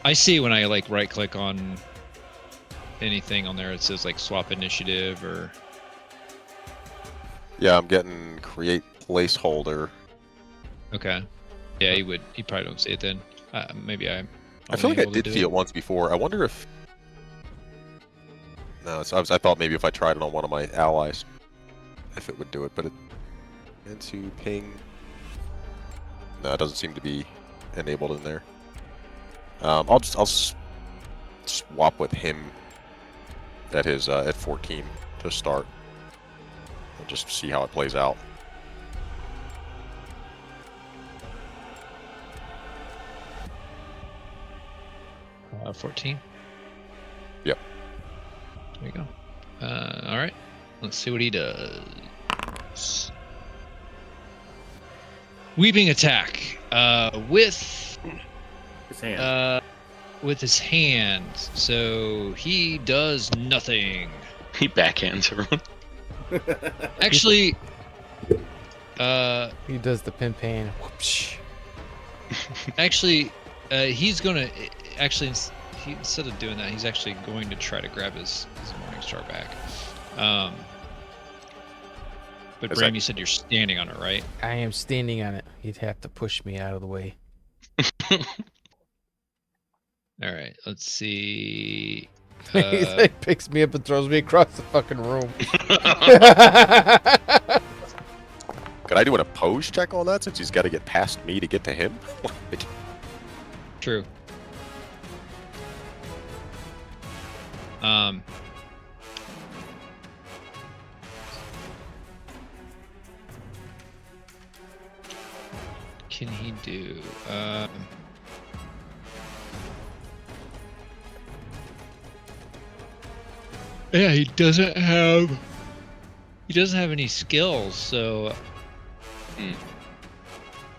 I see when I like right click on anything on there, it says like swap initiative or Yeah, I'm getting create placeholder. okay. Yeah, you probably don't see it then. Maybe I'm. I feel like I unable to did do see it once before. I wonder if. No, I thought maybe if I tried it on one of my allies, if it would do it, but it. Into ping. No, it doesn't seem to be enabled in there. I'll swap with him at his at 14 to start, and just see how it plays out. 14. Yep. There you go. All right. Let's see what he does. Weeping attack. With His hand. with his hand. So he does nothing. He backhands everyone. Actually, He does the pin pan. Whoopsh. actually, he's gonna instead of doing that, he's actually going to try to grab his Morning Star back. But Is Bram, that- you said you're standing on it, right? I am standing on it. You'd have to push me out of the way. All right, let's see. He like, picks me up and throws me across the fucking room. Could I do an oppose check on that since he's got to get past me to get to him? True. Can he do? Yeah, he doesn't have any skills, so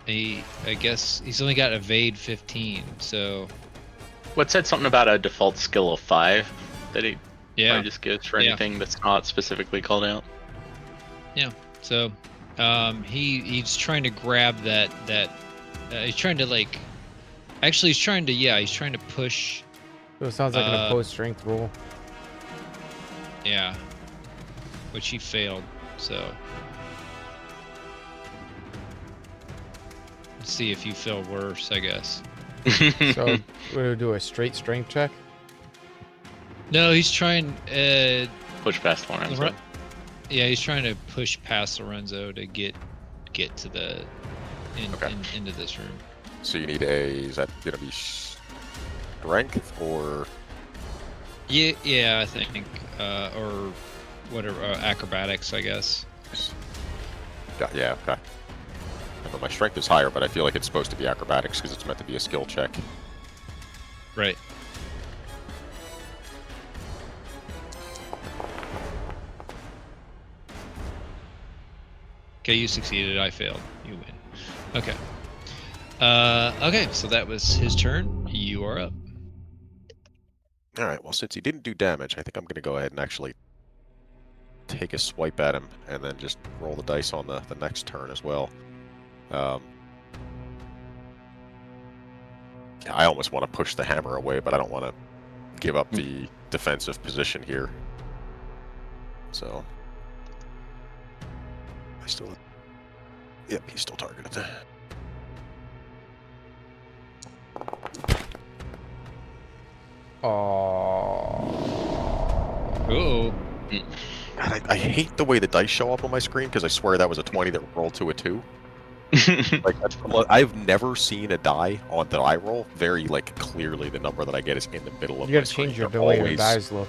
I guess he's only got evade 15, so What said something about a default skill of 5 that he probably just gives for Yeah. anything that's not specifically called out? So he's trying to grab that he's trying to like he's trying to push, So it sounds like an opposed strength roll. which he failed, so let's see if you feel worse, I guess. So we're gonna do a straight strength check. No, he's trying Push past Lorenzo. he's trying to push past Lorenzo to get to the into this room. So you need is that going to be strength or? Yeah, I think, or whatever, acrobatics, I guess. Yeah, okay. I know my strength is higher, but I feel like it's supposed to be acrobatics because it's meant to be a skill check. Right. Okay, you succeeded. I failed. You win. Okay. Okay, so that was his turn. You are up. All right. Well, since he didn't do damage, I think I'm going to go ahead and actually take a swipe at him and then just roll the dice on the next turn as well. I almost want to push the hammer away, but I don't want to give up the defensive position here. So I still, yep, he's still targeted. Oh. God, I hate the way the dice show up on my screen because I swear that was a 20 that rolled to a 2. Like I've never seen a die on that I roll very like clearly the number that I get is in the middle of You my gotta screen. change your They're the way your always- dice look.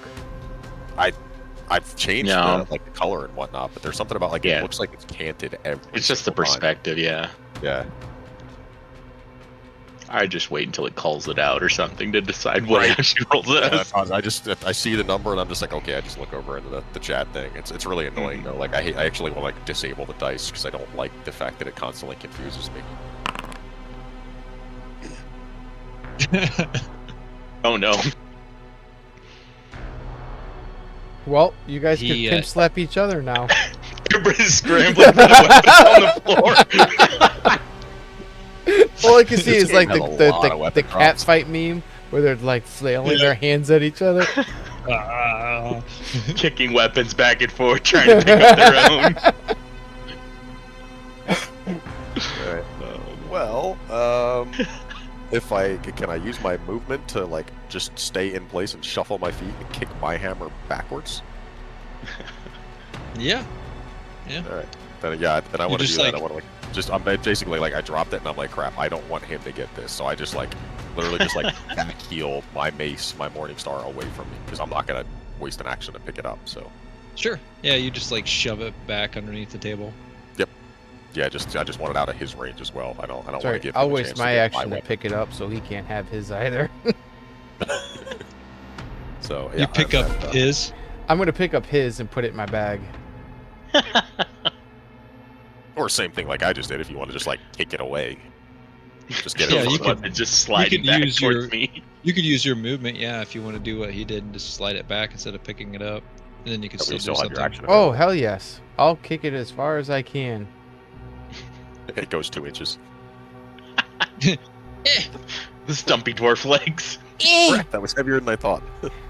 I've changed No. the color and whatnot, but there's something about like Yeah. it looks like it's canted every It's just the single time. perspective, yeah. Yeah. I just wait until it calls it out or something to decide what Right. actually rolls it Yeah, as. I see the number and I'm just like, okay, I just look over into the chat thing. It's really annoying though. Like I actually want to like disable the dice because I don't like the fact that it constantly confuses me. Oh no. Well, you guys can He, pimp slap each other now. Everybody's scrambling for the weapons on the floor. All I can see This is like game the, has a the, lot of the, weapon the cat drops. fight meme where they're like flailing their hands at each other. Kicking weapons back and forth, trying to pick up their own. Alright. Well, if can I use my movement to like just stay in place and shuffle my feet and kick my hammer backwards? Yeah. All right. Then then I want to do just, that. like- I want to I'm basically like I dropped it and I'm like crap. I don't want him to get this, so I just like literally just like back heel my mace, my Morning Star away from me because I'm not gonna waste an action to pick it up. So Sure. Yeah, you just like shove it back underneath the table. yeah, I just want it out of his range as well. I don't want to Sorry, give. I'll him a waste chance to my get action to weapon. pick it up so he can't have his either. So yeah, You pick up his. I'm gonna pick up his and put it in my bag. or same thing like I just did. If you want to just like kick it away, just get Yeah, it. you over. could- Weapon just sliding could back use towards your- me. You could use your movement, yeah, if you want to do what he did and just slide it back instead of picking it up. And then you can But still we do still have your something. action. Oh available. hell yes! I'll kick it as far as I can. It goes 2 inches. The stumpy dwarf legs. Crap, that was heavier than I thought.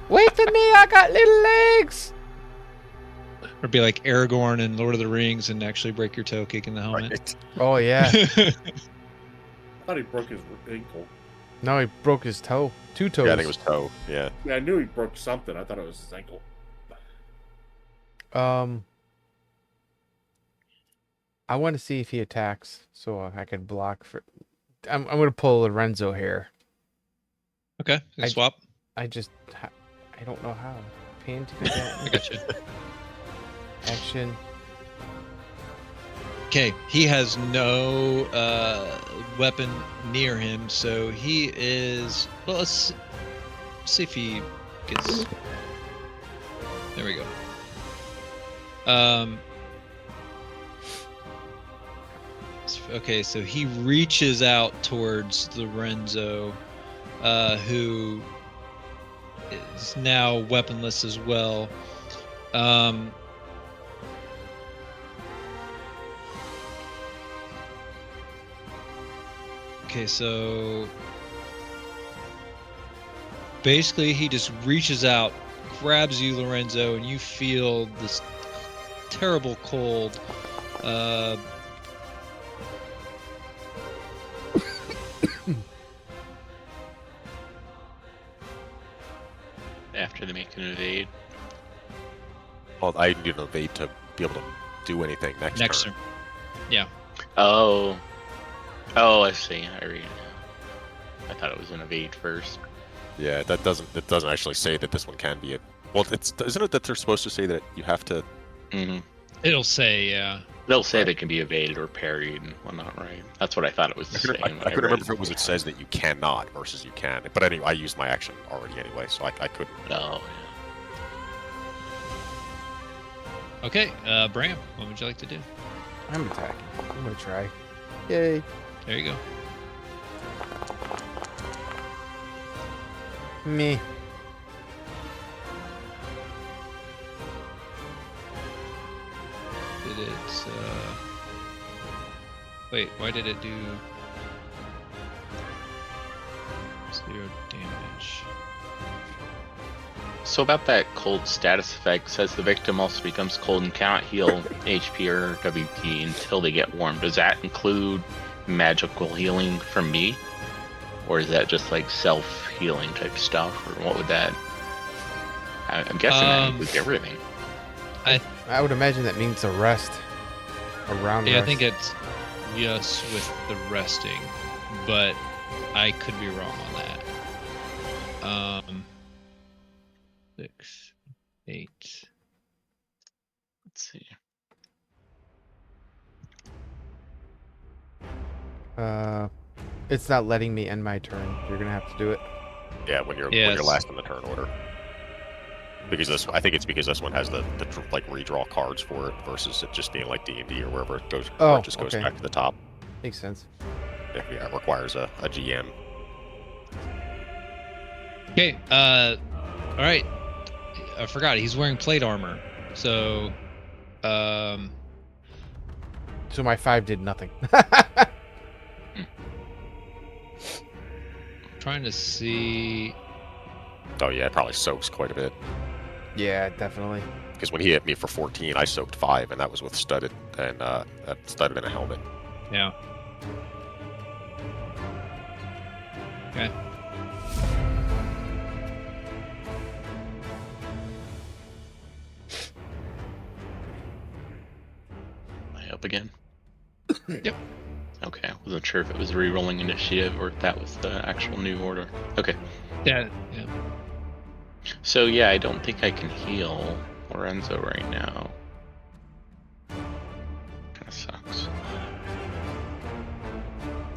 Wait for me! I got little legs. Or be like Aragorn in Lord of the Rings and actually break your toe kicking the helmet. Right. Oh yeah. I thought he broke his ankle. No, he broke his toe. 2 toes. Yeah, I think it was toe. Yeah. Yeah, I knew he broke something. I thought it was his ankle. I want to see if he attacks, so I can block for. I'm gonna pull Lorenzo here. Okay, swap. I don't know how. Pan to get I got you. action. Okay, he has no weapon near him, so he is. Well, let's see if he gets. There we go. Okay, so he reaches out towards Lorenzo, who is now weaponless as well. Okay, so basically he just reaches out, grabs you, Lorenzo, and you feel this terrible cold. After they make an evade. Well, I need an evade to be able to do anything next turn. turn. Yeah. Oh, I see. I read it now. I thought it was an evade first. Yeah, it doesn't actually say that this one can be it. Well, isn't it that they're supposed to say that you have to? Mm-hmm. It'll say, yeah. They'll say they can be evaded or parried and whatnot, right? That's what I thought it was saying. I couldn't remember if it was it says that you cannot versus you can. But anyway, I used my action already anyway, so I couldn't. Oh, Okay, Bram, what would you like to do? I'm attacking. I'm gonna try. Yay. There you go. Me. Did it, wait, why did it do 0 damage? So about that cold status effect, says the victim also becomes cold and cannot heal HP or WP until they get warm. Does that include magical healing from me? Or is that just like self-healing type stuff? Or what would that... I'm guessing that includes everything. I would imagine that means a rest. A round Yeah, rest. I think it's yes with the resting, but I could be wrong on that. 6, 8. Let's see. It's not letting me end my turn. You're gonna have to do it. Yeah, when you're last in the turn order. Because I think it's because this one has the like redraw cards for it versus it just being like D&D or wherever it goes. Oh, where it just goes okay. back to the top. Makes sense. Yeah, it requires a GM. Okay, all right. I forgot he's wearing plate armor, so So my 5 did nothing. trying to see. Oh yeah, it probably soaks quite a bit. Yeah, definitely. Because when he hit me for 14, I soaked 5, and that was with studded and studded in a helmet. Yeah. Okay. Am I up again? Yep. Okay, I wasn't sure if it was re-rolling initiative or if that was the actual new order. Okay. Yeah. So yeah, I don't think I can heal Lorenzo right now. Kinda sucks.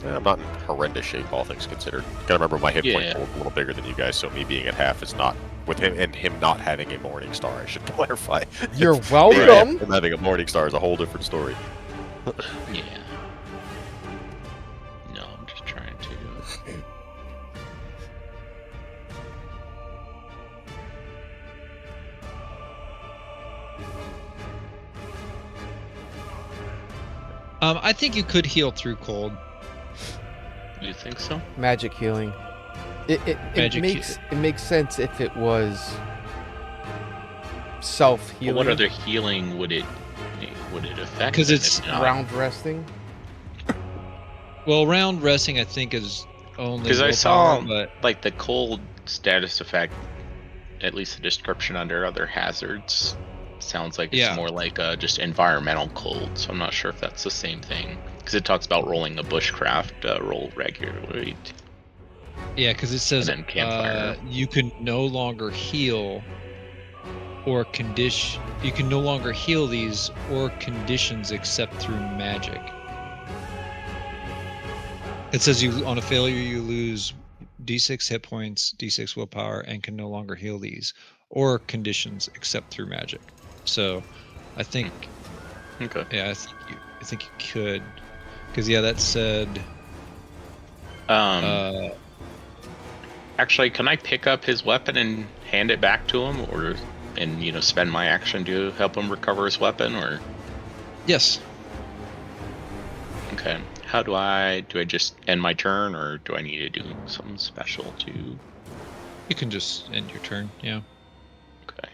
Yeah, I'm not in horrendous shape, all things considered. Gotta remember my hit point pool is a little bigger than you guys, so me being at half is not with him, and him not having a Morning Star. I should clarify. You're welcome. Him having a Morning Star is a whole different story. Yeah. No, I'm just trying to. I think you could heal through cold. You think so? Magic healing. It Magic makes sense if it was self-healing. What other healing would it affect? Because then it's if not? round resting. Well, round resting I think is only Because I saw willpower, but like the cold status effect, at least the description under other hazards, sounds like it's Yeah. more like just environmental cold. So I'm not sure if that's the same thing. Because it talks about rolling the bushcraft roll regularly. yeah, because it says And then campfire. you can no longer heal or condition. You can no longer heal these or conditions except through magic. It says you on a failure you lose d6 hit points, d6 willpower, and can no longer heal these or conditions except through magic. So, I think, Okay. yeah, I think you could, because yeah, that said. Actually, can I pick up his weapon and hand it back to him, and spend my action to help him recover his weapon, or? Yes. Okay. How do I just end my turn, or do I need to do something special to? You can just end your turn. Yeah. Okay.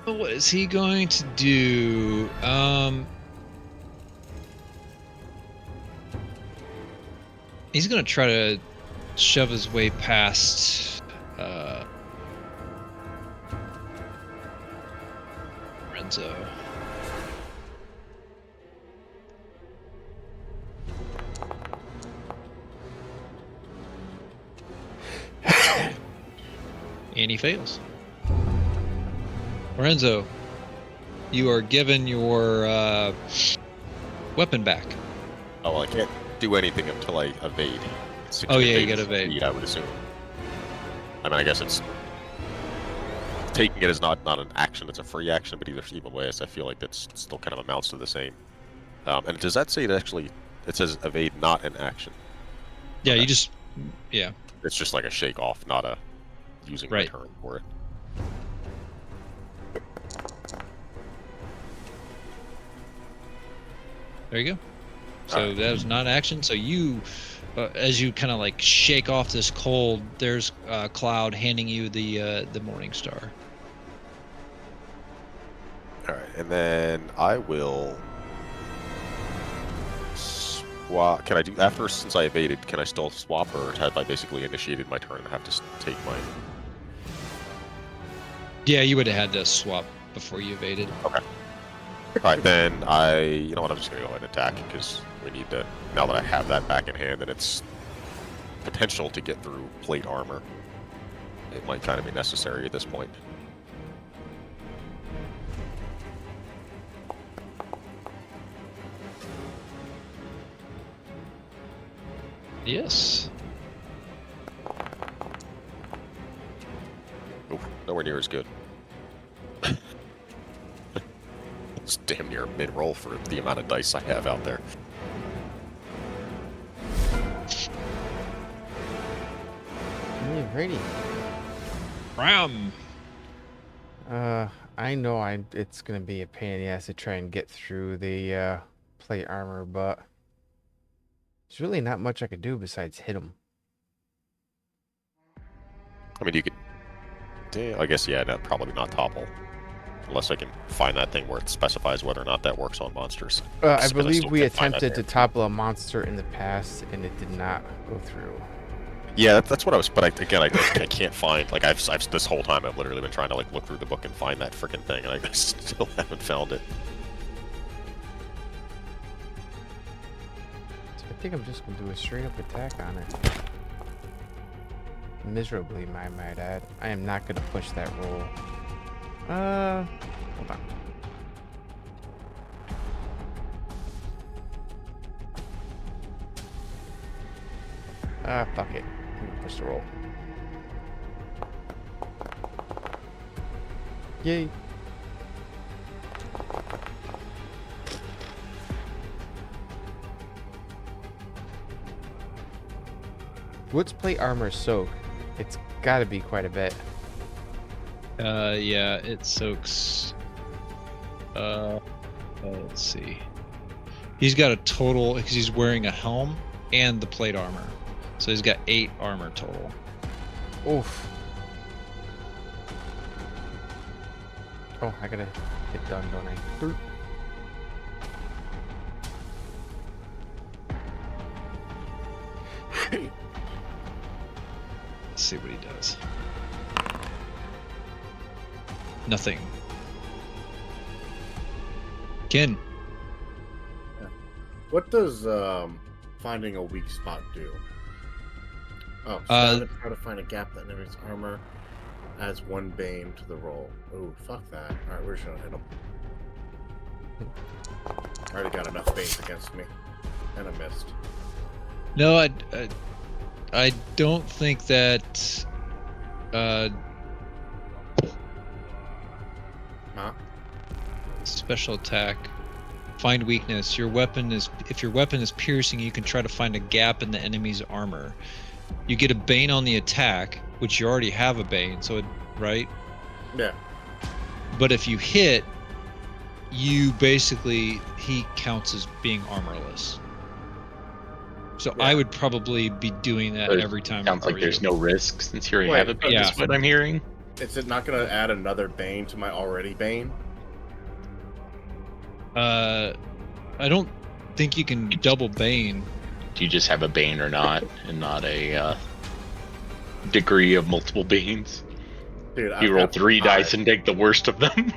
What is he going to do? He's gonna try to shove his way past Renzo. And he fails. Lorenzo, you are given your weapon back. Oh, well, I can't do anything until I evade. Since Oh, yeah, you evade gotta is evade. speed, I would assume. I mean, I guess it's taking it is not an action; it's a free action. But either way, I feel like that's still kind of amounts to the same. And does that say it says evade not an action? Yeah, Okay. you just, yeah. It's just like a shake off, not a using my Right. turn for it. There you go. So Alright. that was not action. So you, as you kind of like shake off this cold, there's Cloud handing you the Morning Star. All right, and then I will swap. Can I do after since I evaded? Can I still swap, or have I basically initiated my turn and have to take my? Yeah, you would have had to swap before you evaded. Okay. All right, then you know what? I'm just gonna go ahead and attack because we need to. Now that I have that back in hand, and it's potential to get through plate armor, it might kind of be necessary at this point. Yes. Oof, nowhere near as good. It's damn near mid-roll for the amount of dice I have out there. Alrighty. Ram. I know it's gonna be a pain in the ass to try and get through the plate armor, but there's really not much I could do besides hit him. I mean, you could. I guess, yeah, probably not topple. Unless I can find that thing where it specifies whether or not that works on monsters. I 'Cause believe still we can't find that attempted to there. topple a monster in the past, and it did not go through. Yeah, that's what I was. But I can't find. Like I've this whole time I've literally been trying to like look through the book and find that freaking thing, and I still haven't found it. So I think I'm just gonna do a straight up attack on it. Miserably, I might add. I am not gonna push that roll. Hold on. Fuck it. I'm gonna push the roll. Yay. What's plate armor soak? It's gotta be quite a bit. Yeah, it soaks. Let's see. He's got a total because he's wearing a helm and the plate armor, So he's got 8 armor total. Oof. Oh, I gotta get done, don't I? Boop. Let's see what he does. Nothing. Ken. What does finding a weak spot do? Oh, so try to find a gap that enemy's armor adds 1 bane to the roll. Ooh, fuck that. Alright, we're just gonna hit him. I already got enough banes against me. And I missed. No, I don't think that. Huh? Special attack. Find weakness. Your weapon is. If your weapon is piercing, you can try to find a gap in the enemy's armor. You get a bane on the attack, which you already have a bane, so right? Yeah. But if you hit, he counts as being armorless. So Yeah. I would probably be doing that every time. Sounds like there's no risk since you already have a bane. yeah. Is what I'm hearing. Is it not gonna add another bane to my already bane? I don't think you can double bane. Do you just have a bane or not, and not a degree of multiple banes? Dude, You roll 3 dice and take the worst of them.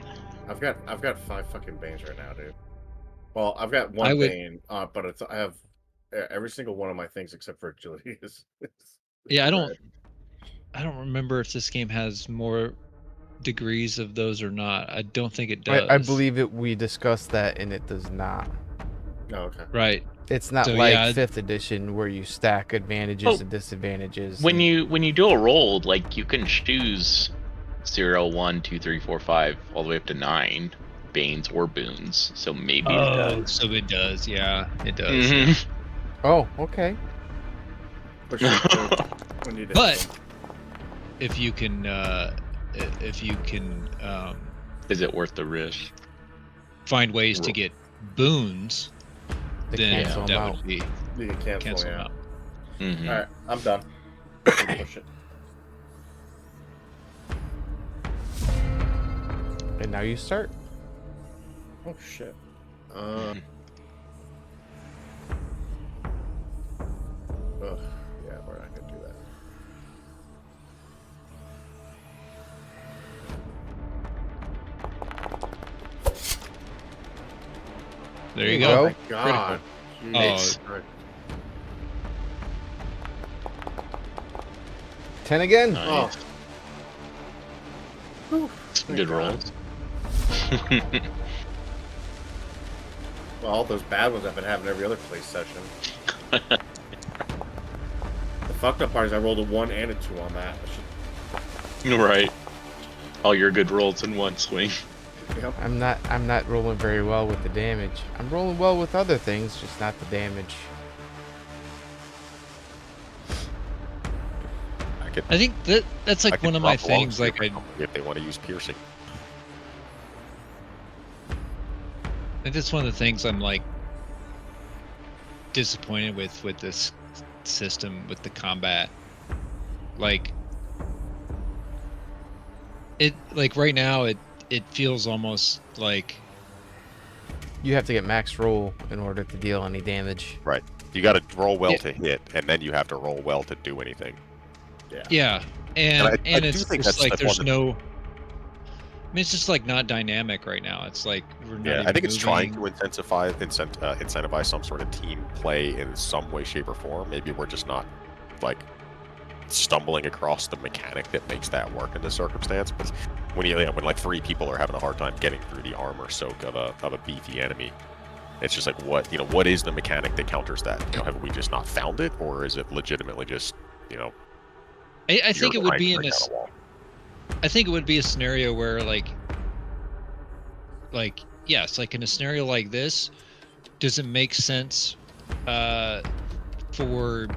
I've got 5 fucking banes right now, dude. Well, I've got 1 bane, but I have every single one of my things except for agility is Yeah, red. I don't remember if this game has more degrees of those or not. I don't think it does. I believe it. We discussed that, and it does not. Oh, okay. Right. It's not So, like yeah, 5th edition where you stack advantages and disadvantages. When you do a roll, like you can choose 0, 1, 2, 3, 4, 5, all the way up to 9 banes or boons. So maybe it does. So it does. Yeah, it does. Mhm. Oh, okay. For sure, when you did But them. if you can, Is it worth the risk? find ways to get boons, To then cancel them that out. would be You can cancel them out. out. Mhm. Alright, I'm done. Push it. And now you start. Oh shit. Mhm. Ugh, yeah, we're not gonna do that. There you There go. you Oh my god. Nice. Jeez. 10 again. Nice. Oh. Some good rolls. Well, all those bad ones I've been having every other play session. The fucked up part is I rolled a 1 and a 2 on that. Right. All your good rolls in one swing. Yep. I'm not rolling very well with the damage. I'm rolling well with other things, just not the damage. I think that's I like could one of my drop along things. Like for somebody if they want to use piercing. I think that's one of the things I'm like disappointed with this system with the combat. Like right now it feels almost like You have to get max roll in order to deal any damage. Right. You got to roll well Yeah. to hit, and then you have to roll well to do anything. yeah, And I do it's think just that's like there's one no. I mean, it's just like not dynamic right now. It's like we're not. Yeah, even I think it's trying to moving. incentivize some sort of team play in some way, shape, or form. Maybe we're just not like stumbling across the mechanic that makes that work in this circumstance. But when when like 3 people are having a hard time getting through the armor soak of a beefy enemy, it's just like what is the mechanic that counters that? Have we just not found it, or is it legitimately just I think it would be in this. this. I think it would be a scenario where like yes, like in a scenario like this, does it make sense for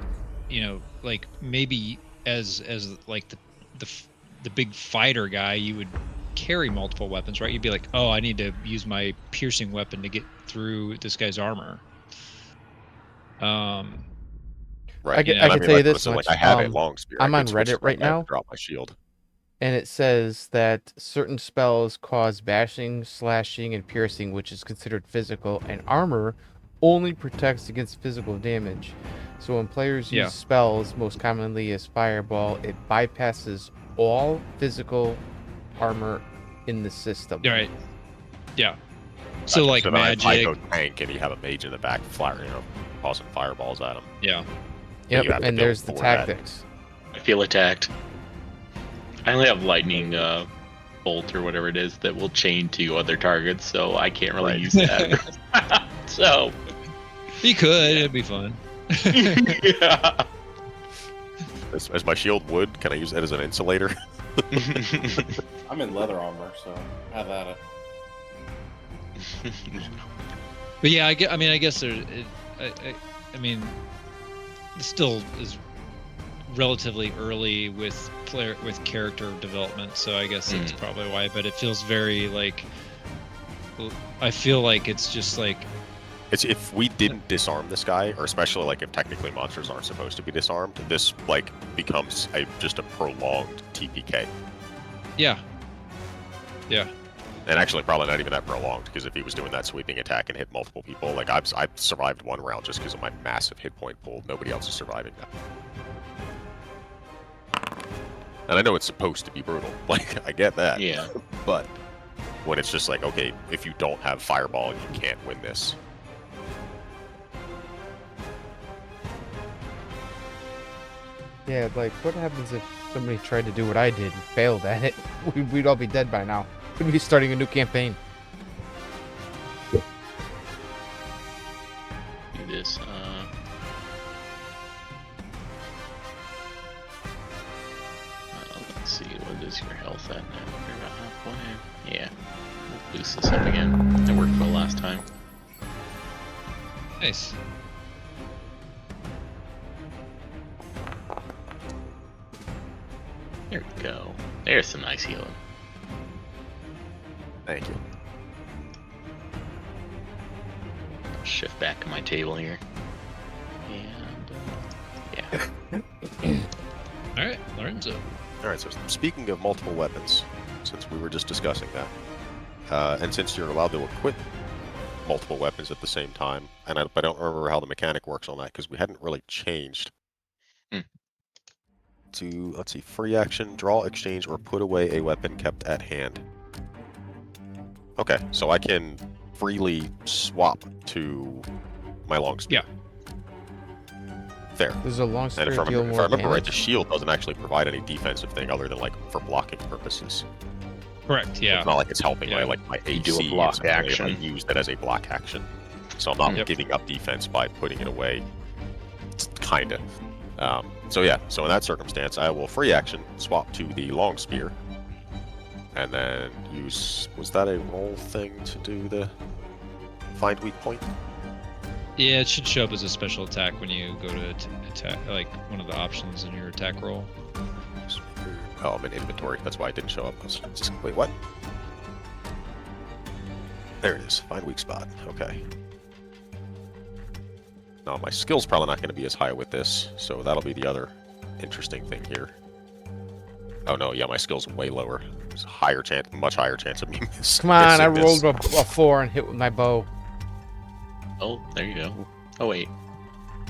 like maybe as like the big fighter guy, you would carry multiple weapons, right? You'd be like, oh, I need to use my piercing weapon to get through this guy's armor. Right. I can And tell you this listen, much. like I have a long spear. I'm I on could switch Reddit to right that, I have now. to drop my shield. And it says that certain spells cause bashing, slashing, and piercing, which is considered physical, and armor only protects against physical damage. So when players use spells, most commonly as Fireball, it bypasses all physical armor in the system. Right. Yeah. So like so then I magic. go tank, and you have a mage in the back, tossing fireballs at him. Yeah. Yep, you have to and build there's the for that. tactics. I feel attacked. I only have lightning bolt or whatever it is that will chain to other targets, so I can't really Right. use that. So You could. It'd be fun. yeah. Is my shield wood? Can I use that as an insulator? I'm in leather armor, so have at it. But yeah, I guess there. I mean, it still is relatively early with character development, so I guess that's probably why. But it feels very like. I feel like it's just like. It's if we didn't disarm this guy, or especially like if technically monsters aren't supposed to be disarmed, this like becomes just a prolonged TPK. Yeah. Yeah. And actually, probably not even that prolonged, because if he was doing that sweeping attack and hit multiple people, like I've survived one round just because of my massive hit point pool. Nobody else is surviving that. And I know it's supposed to be brutal. Like I get that. Yeah. But when it's just like, okay, if you don't have Fireball, you can't win this. Yeah, like, what happens if somebody tried to do what I did and failed at it? We'd all be dead by now. We'd be starting a new campaign. Do this. Let's see, what is your health at now? You're about halfway. Yeah. We'll boost this up again. It worked well last time. Nice. There we go. There's some nice healing. Thank you. Shift back to my table here. And, yeah. All right, Lorenzo. All right. So speaking of multiple weapons, since we were just discussing that, and since you're allowed to equip multiple weapons at the same time, and I don't remember how the mechanic works on that because we hadn't really changed. To, let's see, free action, draw, exchange, or put away a weapon kept at hand. Okay, so I can freely swap to my long spear. Fair. There's a long And spear if I deal remember, more right, damage. the shield doesn't actually provide any defensive thing other than like for blocking purposes. Correct. Yeah. It's not like it's helping Yeah. my AC. You do a block it's only if I action. use that as a block action. So I'm not giving up defense by putting it away. Kind of. So yeah, so in that circumstance, I will free action, swap to the long spear, and then use, was that a roll thing to do the find weak point? Yeah, it should show up as a special attack when you go to attack, like one of the options in your attack roll. Oh, I'm in inventory, that's why it didn't show up. Wait, what? There it is, find weak spot, okay. Now, my skill's probably not going to be as high with this, so that'll be the other interesting thing here. Oh no, yeah, my skill's way lower. There's a higher chance, much higher chance of me missing. Come on, I rolled a 4 and hit with my bow. Oh, there you go. Oh, wait.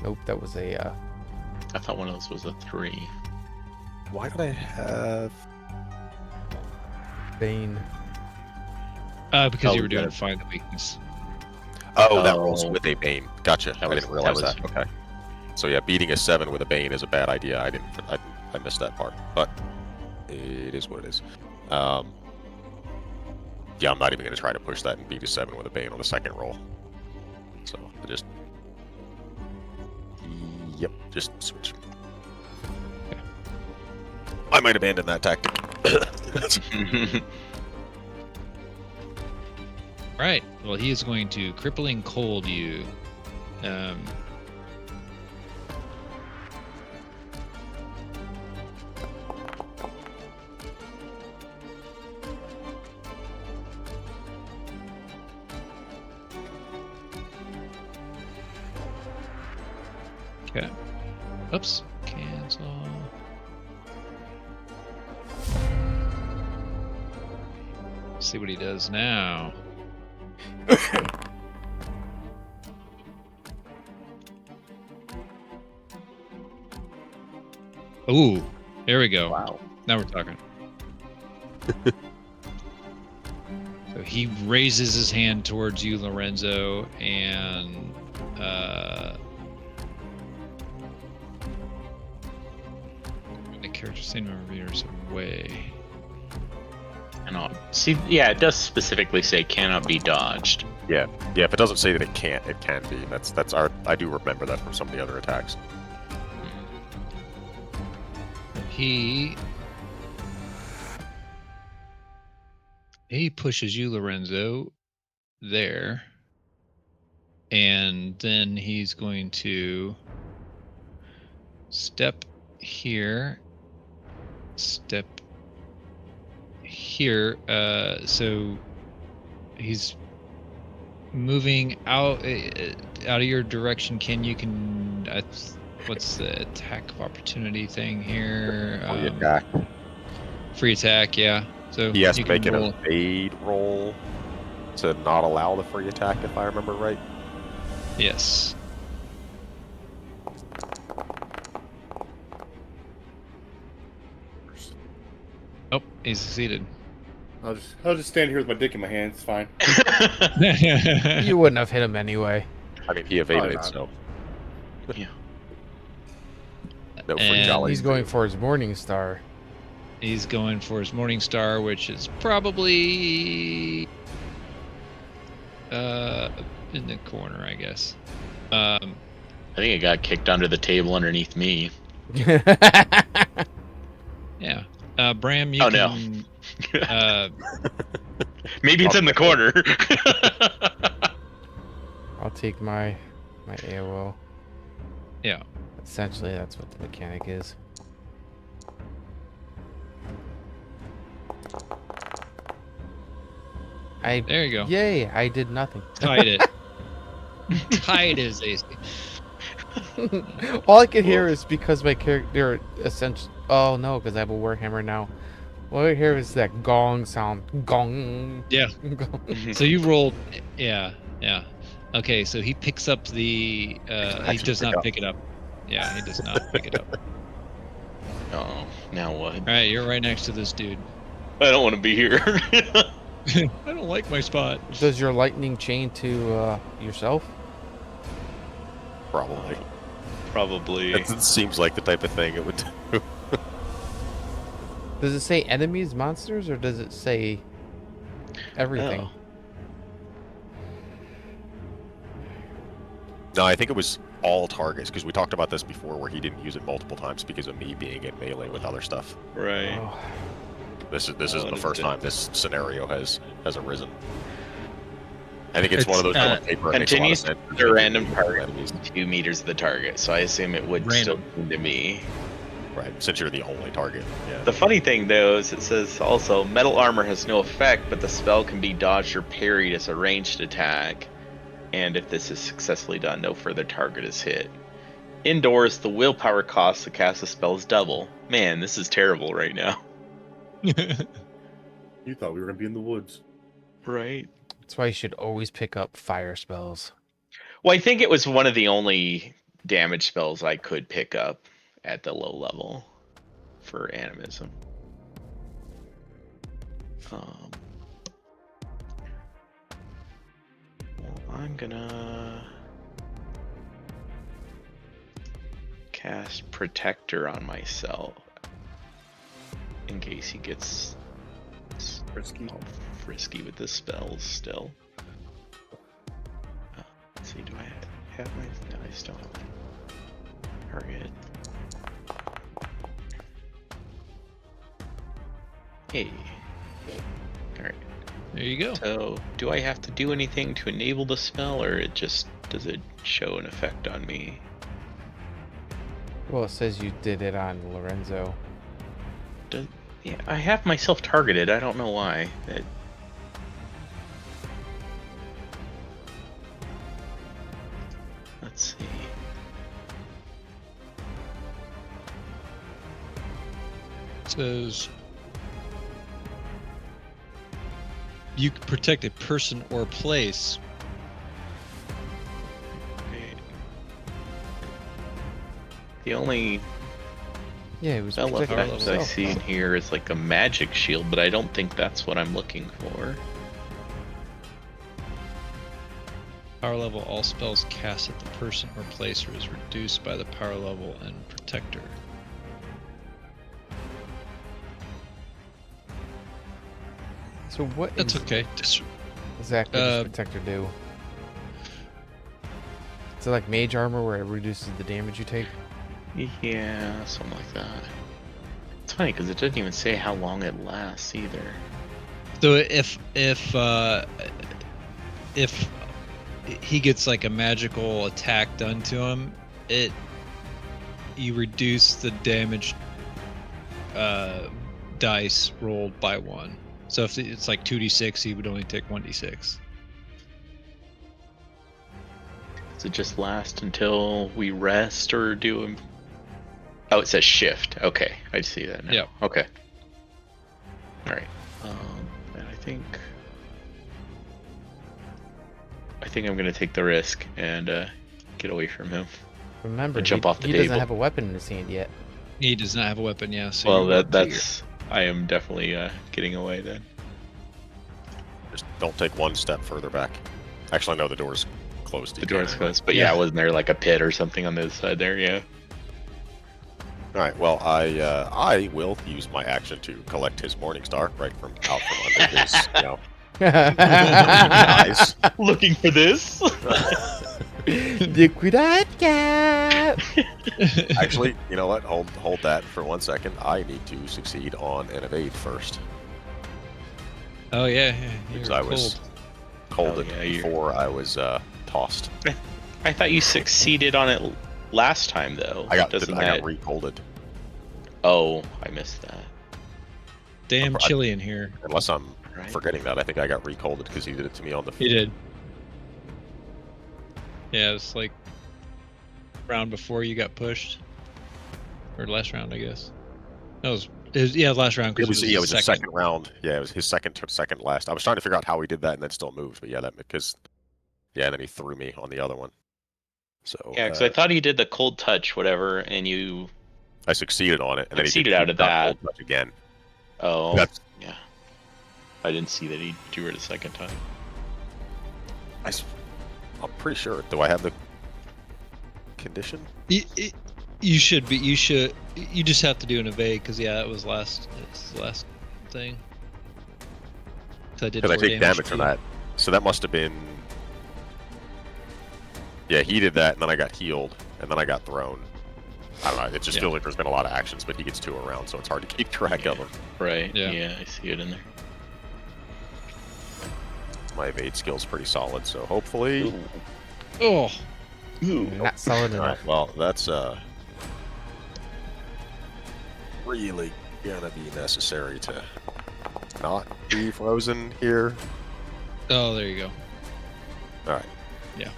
Nope, that was a, I thought one of those was a 3. Why did I have... Bane. Because Oh, you were doing yeah. find the weakness. Oh, that Oh. rolls with a Bane. Gotcha. I didn't realize that. Okay. So yeah, beating a 7 with a Bane is a bad idea. I missed that part, but it is what it is. Yeah, I'm not even going to try to push that and beat a 7 with a Bane on the second roll. So I just... Yep, just switch. I might abandon that tactic. Right. Well, he is going to crippling cold you. Okay. Oops. Cancel. See what he does now. Ooh, there we go. Wow. Now we're talking. So he raises his hand towards you, Lorenzo, and the character centimeters away. Cannot see. Yeah, it does specifically say cannot be dodged. Yeah. If it doesn't say that it can't, it can be. That's our. I do remember that from some of the other attacks. He pushes you, Lorenzo, there, and then he's going to step here, step here. So he's moving out of your direction. What's the attack of opportunity thing here? Free attack. Free attack, yeah. So He has you to make can an roll. evade roll to not allow the free attack, if I remember right. Yes. Oh, he succeeded. I'll just stand here with my dick in my hand. It's fine. You wouldn't have hit him anyway. I mean, he evaded it, not. so Yeah. no free And jolly. He's going for his Morning Star. He's going for his Morning Star, which is probably in the corner, I guess. I think it got kicked under the table underneath me. Yeah. Bram, you Oh, no. can. Maybe it's in the corner. I'll take my AOL. Yeah. Essentially, that's what the mechanic is. There you go. Yay! I did nothing. Tied it. Tied his AC. All I can hear is because my character essentially. Oh no, because I have a Warhammer now. All I hear is that gong sound. Gong. Yeah. Gong. So you rolled. Yeah. Yeah. Okay, so he picks up the. He Actually does pick not up. pick it up. Yeah, he does not pick it up. Oh, now what? All right, you're right next to this dude. I don't want to be here. I don't like my spot. Does your lightning chain to yourself? Probably. Probably. It seems like the type of thing it would do. Does it say enemies, monsters, or does it say everything? Oh. No, I think it was all targets, because we talked about this before where he didn't use it multiple times because of me being in melee with other stuff. Right. Oh. This isn't the what first is it? time this scenario has arisen. I think it's one of those on paper. It makes a lot of Continues sense. the random target Enemies. 2 meters of the target, so I assume it would still Random. come to me. Right, since you're the only target. Yeah. The funny thing, though, is it says also metal armor has no effect, but the spell can be dodged or parried as a ranged attack. And if this is successfully done, no further target is hit. Indoors, the willpower cost to cast a spell is double. Man, this is terrible right now. You thought we were gonna be in the woods. Right. That's why you should always pick up fire spells. Well, I think it was one of the only damage spells I could pick up at the low level for animism. Well, I'm gonna cast Protector on myself in case he gets Frisky. all frisky with the spells still. Let's see, do I have my... No, I still have my target. Hey. Alright. There you go. So, do I have to do anything to enable the spell, or does it show an effect on me? Well, it says you did it on Lorenzo. Yeah, I have myself targeted. I don't know why. Let's see. says you can protect a person or place. The only Yeah, it was spell protecting effects I himself. see in here is like a magic shield, but I don't think that's what I'm looking for. Power level, all spells cast at the person or placer is reduced by the power level and protector. So what That's okay. exactly does protector do? Is it like mage armor where it reduces the damage you take? Yeah, something like that. It's funny because it doesn't even say how long it lasts either. So if he gets like a magical attack done to him, you reduce the damage dice rolled by 1. So if it's like 2d6, he would only take 1d6. Does it just last until we rest or do a... Oh, it says shift. Okay, I see that now. Yep. Okay. All right. And I think I'm gonna take the risk and get away from him. Remember, Jump off the he table. doesn't have a weapon in his hand yet. He does not have a weapon, yeah. So Well, you work to that's... I am definitely getting away then. Just don't take one step further back. Actually, no, the door's closed. The door's closed, but yeah, wasn't there like a pit or something on the other side there? Yeah. All right. Well, I will use my action to collect his morning star right from out from under his, eyes. Looking for this. Liquid cap. Actually, you know what? Hold that for 1 second. I need to succeed on an evade first. Oh yeah, Because you're I was cold Oh, yeah, you're- before I was tossed. I thought you succeeded on it last time though. I got Doesn't I got that... recolded. Oh, I missed that. damn chilly in here. Unless I'm Right. forgetting that, I think I got recolded because he did it to me on the. He did. Yeah, it's like round before you got pushed, or last round, I guess. That was last round. It was his his second round. Yeah, it was his second last. I was trying to figure out how he did that and then still moved, but yeah, and then he threw me on the other one. So Yeah, because I thought he did the cold touch, whatever, and you. I succeeded on it, and then he Succeeded did out of that. cold touch again. Oh, That's- yeah. I didn't see that he drew it a second time. I'm pretty sure. Do I have the condition? You should be. You just have to do an evade because that was last. It's the last thing. So I did. Because I 4 take damage from too. that. So that must have been. Yeah, he did that, and then I got healed, and then I got thrown. I don't know. It just feels like there's been a lot of actions, but he gets 2 around, so it's hard to keep track of them. Right. Yeah. Yeah, I see it in there. My evade skill's pretty solid, so hopefully. Oh, Not solid All enough. right. Well, that's really gonna be necessary to not be frozen here. oh, there you go. All right. Yeah.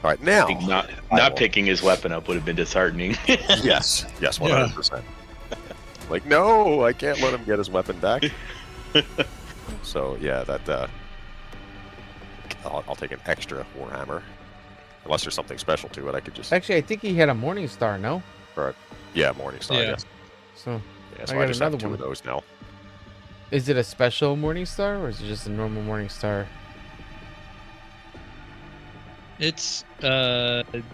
All right. Now. I think not I will- picking his weapon up would have been disheartening. Yes. Yes. 100%. Like, no, I can't let him get his weapon back. So yeah, that I'll take an extra warhammer, unless there's something special to it. I could just Actually, I think he had a morning star. No. yeah, Morningstar. Yeah. Yes. So, Yeah, I so got I just have another 2 one. of those now. is it a special morning star or is it just a normal morning star? It's it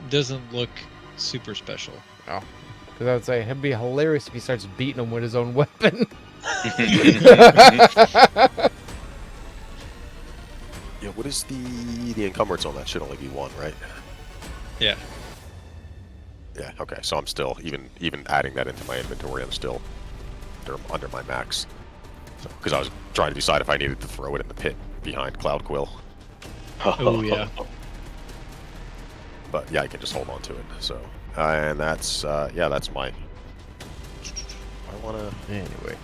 doesn't look super special. Because I would say it'd be hilarious if he starts beating him with his own weapon. Yeah. What is the encumbrance on that? Should only be 1, right? Yeah. Yeah. Okay. So I'm still even adding that into my inventory. I'm still under my max. Because I was trying to decide if I needed to throw it in the pit behind Cloud Quill. Oh yeah. But yeah, I can just hold on to it. So and that's that's my. I want to. Anyway.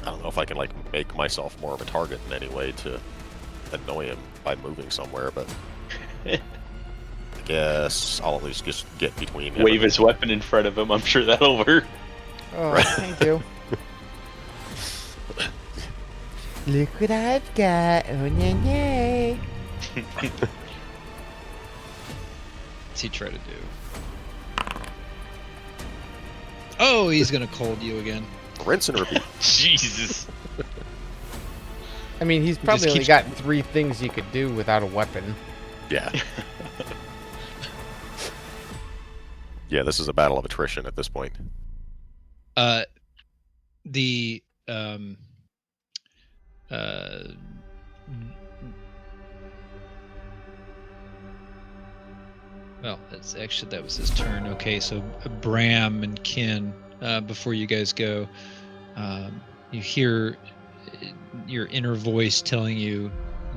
I don't know if I can like make myself more of a target in any way to annoy him by moving somewhere, but guess I'll at least just get between him. Wave his weapon in front of him. I'm sure that'll work. Oh, Right. thank you. Look what I've got. Oh, yeah. What's he try to do? Oh, he's gonna cold you again. Rinse and repeat. Jesus. I mean, he's probably just only keeps- got 3 things he could do without a weapon. Yeah. Yeah, this is a battle of attrition at this point. The well, that's actually that was his turn. Okay, so Bram and Ken, before you guys go, you hear your inner voice telling you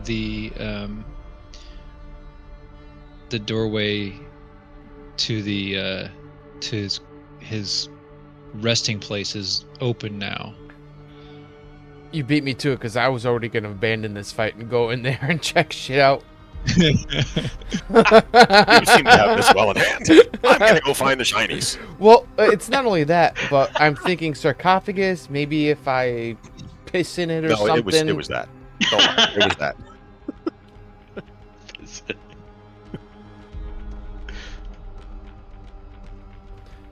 the doorway to the to his resting place is open now. You beat me to it because I was already going to abandon this fight and go in there and check shit out. You seem to have this well in hand. I'm gonna go find the shinies. Well, it's not only that, but I'm thinking sarcophagus. Maybe if I piss in it or No, something. it was that. Don't worry, it was that.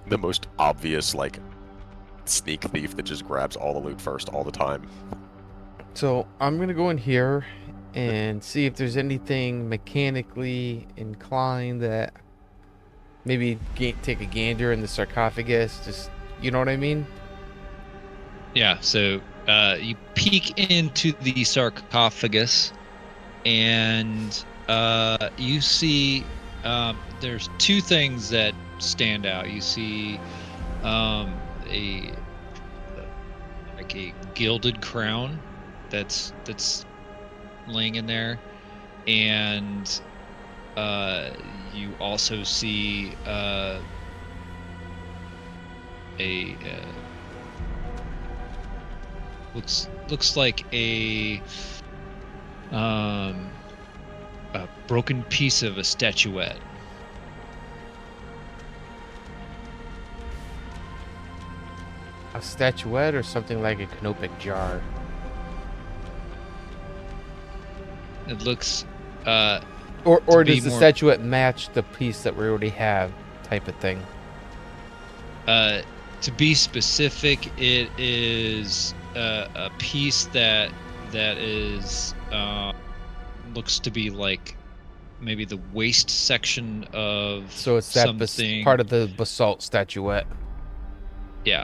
The most obvious, like, sneak thief that just grabs all the loot first all the time. So I'm gonna go in here and see if there's anything mechanically inclined that maybe take a gander in the sarcophagus. Just, you know what I mean? Yeah, so you peek into the sarcophagus, and you see there's 2 things that stand out. You see a gilded crown that's laying in there, and you also see looks like a broken piece of a statuette. A statuette or something like a canopic jar. It looks Or to be does the more- statuette match the piece that we already have, type of thing? to be specific, it is a piece that is looks to be like maybe the waist section of So it's that something. part of the basalt statuette. Yeah,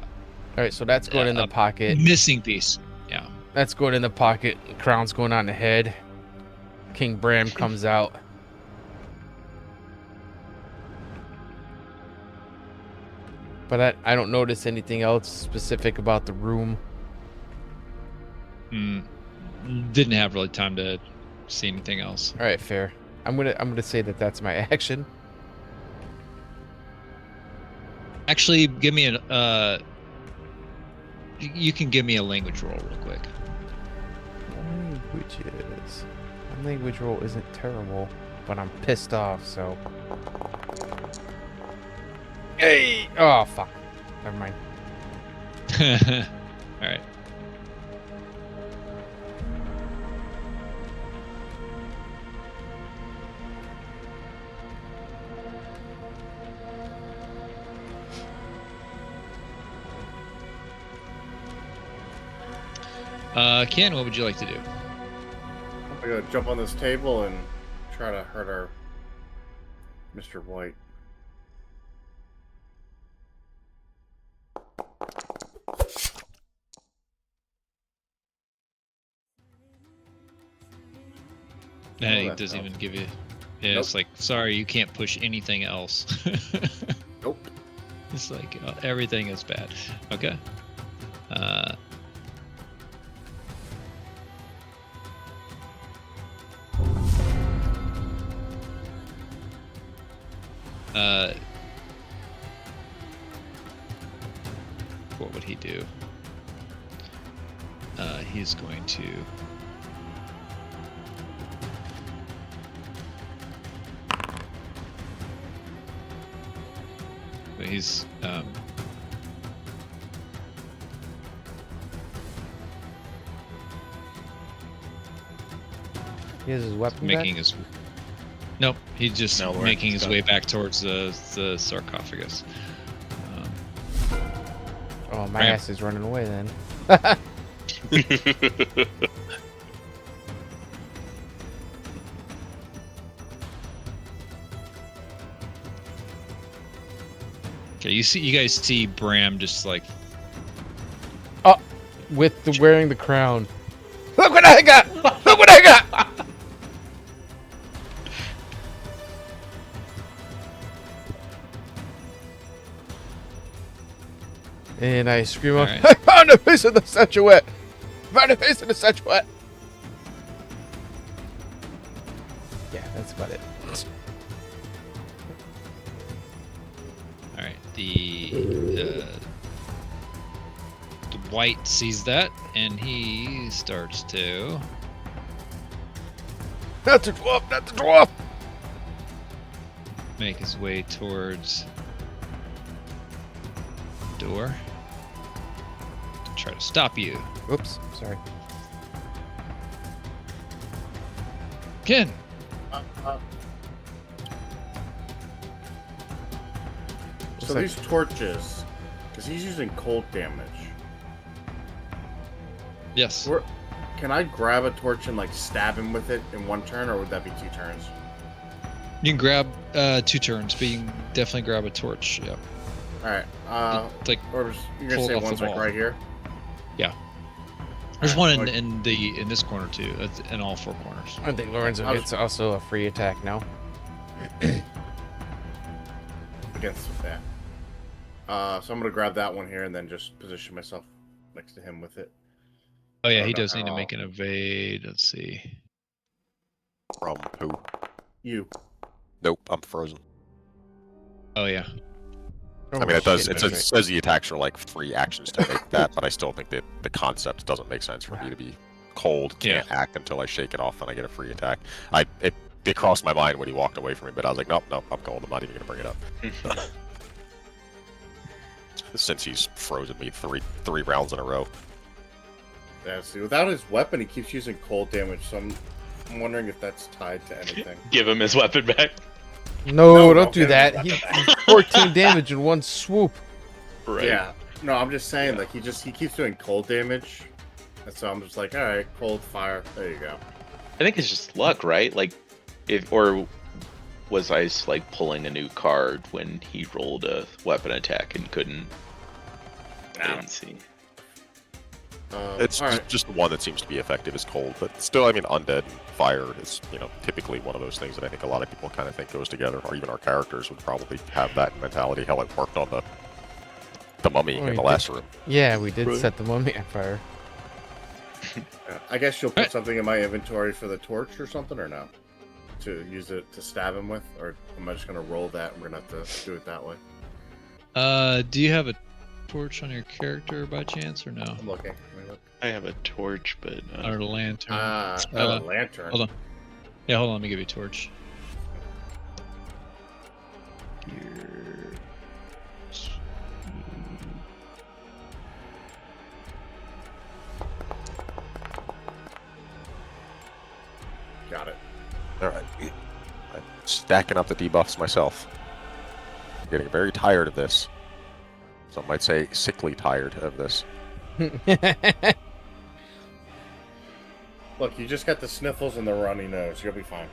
All right, so that's going in the a pocket. missing piece. Yeah. That's going in the pocket. Crown's going on the head. King Bram comes out. But I don't notice anything else specific about the room. Didn't have really time to see anything else. All right, fair. I'm gonna say that that's my action. Actually, give me an you can give me a language roll real quick. Languages. My language roll isn't terrible, but I'm pissed off. So. Hey! Oh fuck. Never mind. All right. Ken, what would you like to do? I'm gonna jump on this table and try to hurt our Mr. White. Nah, Oh, he that doesn't helps. even give you. Yeah, Nope. it's like, sorry, you can't push anything else. Nope. It's like everything is bad. Okay. What would he do? He's going to. he's He has his weapon making back? his. Nope, he's just No, we're making his stuck. way back towards the sarcophagus. Oh, my Ram. ass is running away then. Okay, you guys see Bram just like With the wearing the crown. Look what I got! Look what I got! And I scream out, Alright. I found a piece of the statuette! Found a piece of the statuette! Yeah, that's about it. all right. The white sees that and he starts to Not the dwarf! Not the dwarf! make his way towards the door to try to stop you. Oops, sorry. Ken, So these torches, because he's using cold damage. yes. Can I grab a torch and like stab him with it in one turn, or would that be 2 turns? You can grab 2 turns, but you can definitely grab a torch. Yep. All right. It's like Or you're gonna pull say it off the one's like wall. right here? there's Alright, one like- in this corner too, in all 4 corners. I think Lorenzo I was- gets also a free attack now. Against that. So I'm gonna grab that one here and then just position myself next to him with it. Oh yeah, Oh, he no, does need to no. make an evade. Let's see. From who? You. Nope, I'm frozen. Oh yeah. I mean, it does. shit, It that's says, says the attacks are like 3 actions to make that, but I still think that the concept doesn't make sense for me to be cold, can't act until I shake it off and I get a free attack. It crossed my mind when he walked away from me, but I was like, nope, I'm cold. I'm not even gonna bring it up. Since he's frozen me three rounds in a row. Yeah, see, without his weapon, he keeps using cold damage, so I'm wondering if that's tied to anything. Give him his weapon back. No, No, don't do get that. him He back. 14 damage in one swoop. Right. Yeah. No, I'm just saying, like, he keeps doing cold damage. And so I'm just like, alright, cold, fire. There you go. I think it's just luck, right? Like, or was Ice like pulling a new card when he rolled a weapon attack and couldn't? I didn't see. It's alright. just the one that seems to be effective is cold, but still, I mean, undead and fire is, typically one of those things that I think a lot of people kind of think goes together, or even our characters would probably have that mentality. Hell, it worked on the mummy Oh, in you the did. last room. Yeah, we did Right. set the mummy on fire. I guess you'll put Alright. something in my inventory for the torch or something, or no? To use it to stab him with? Or am I just going to roll that and we're going to have to do it that way? Do you have a torch on your character by chance or no? I'm looking. Let me look. I have a torch, but Or a lantern? A lantern. Hold on. Yeah, hold on. Let me give you a torch. here. Got it. Alright. I'm stacking up the debuffs myself. I'm getting very tired of this. Some might say sickly tired of this. Look, you just got the sniffles and the runny nose. You'll be fine.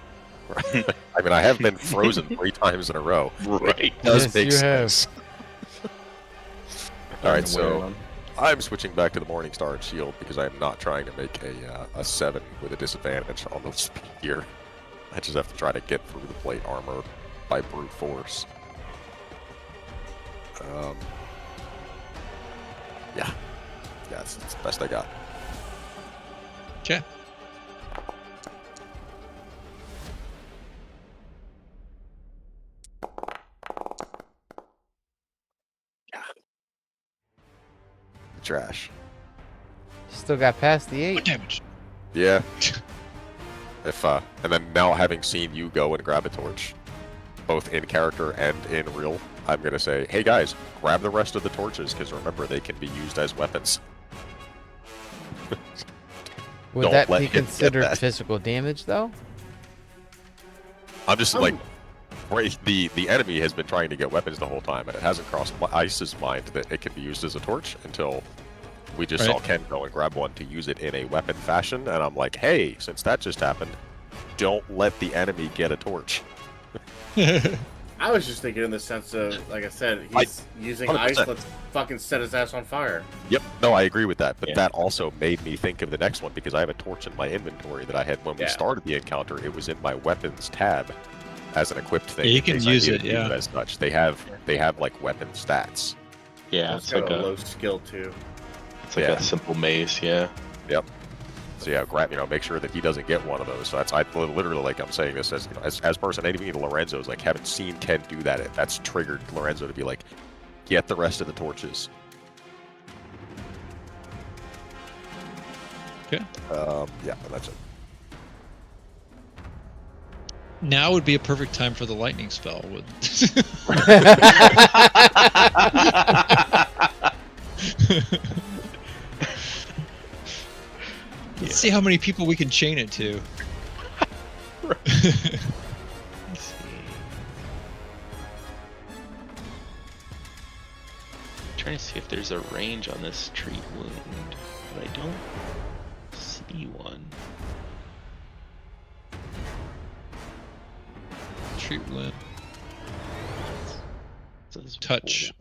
I mean, I have been frozen 3 times in a row. Right. It does Yes, make you have. sense. Alright, so I'm switching back to the Morningstar and Shield because I am not trying to make a 7 with a disadvantage on the speed here. I just have to try to get through the plate armor by brute force. Yeah, it's the best I got. Okay. Trash. Still got past the 8. What damage? Yeah. And then now having seen you go and grab a torch, both in character and in real, I'm gonna say, hey guys, grab the rest of the torches, because remember, they can be used as weapons. Would Don't that let be him get considered that. physical damage, though? I'm just like, right, the enemy has been trying to get weapons the whole time, and it hasn't crossed Ice's mind that it can be used as a torch until we just saw Ken go and grab one to use it in a weapon fashion, and I'm like, hey, since that just happened, don't let the enemy get a torch. I was just thinking in the sense of, like I said, he's using 100%. ice. Let's fucking set his ass on fire. Yep, no, I agree with that, but Yeah. that also made me think of the next one, because I have a torch in my inventory that I had when we Yeah. started the encounter. It was in my weapons tab as an equipped thing. Yeah, you in can case I use needed it, to use yeah. as such. They have like weapon stats. Yeah, It's it's got like a a low skill too. Yeah. a simple mace. Yeah. Yep. So yeah, grab, make sure that he doesn't get one of those. So I literally, like, I'm saying this as as person, and even Lorenzo's like, haven't seen Ken do that. That's triggered Lorenzo to be like, get the rest of the torches. Okay. Yeah, that's it. Now would be a perfect time for the lightning spell. Let's see how many people we can chain it to. Let's see. Trying to see if there's a range on this treat wound, but I don't see one. Treat wound. It says Touch.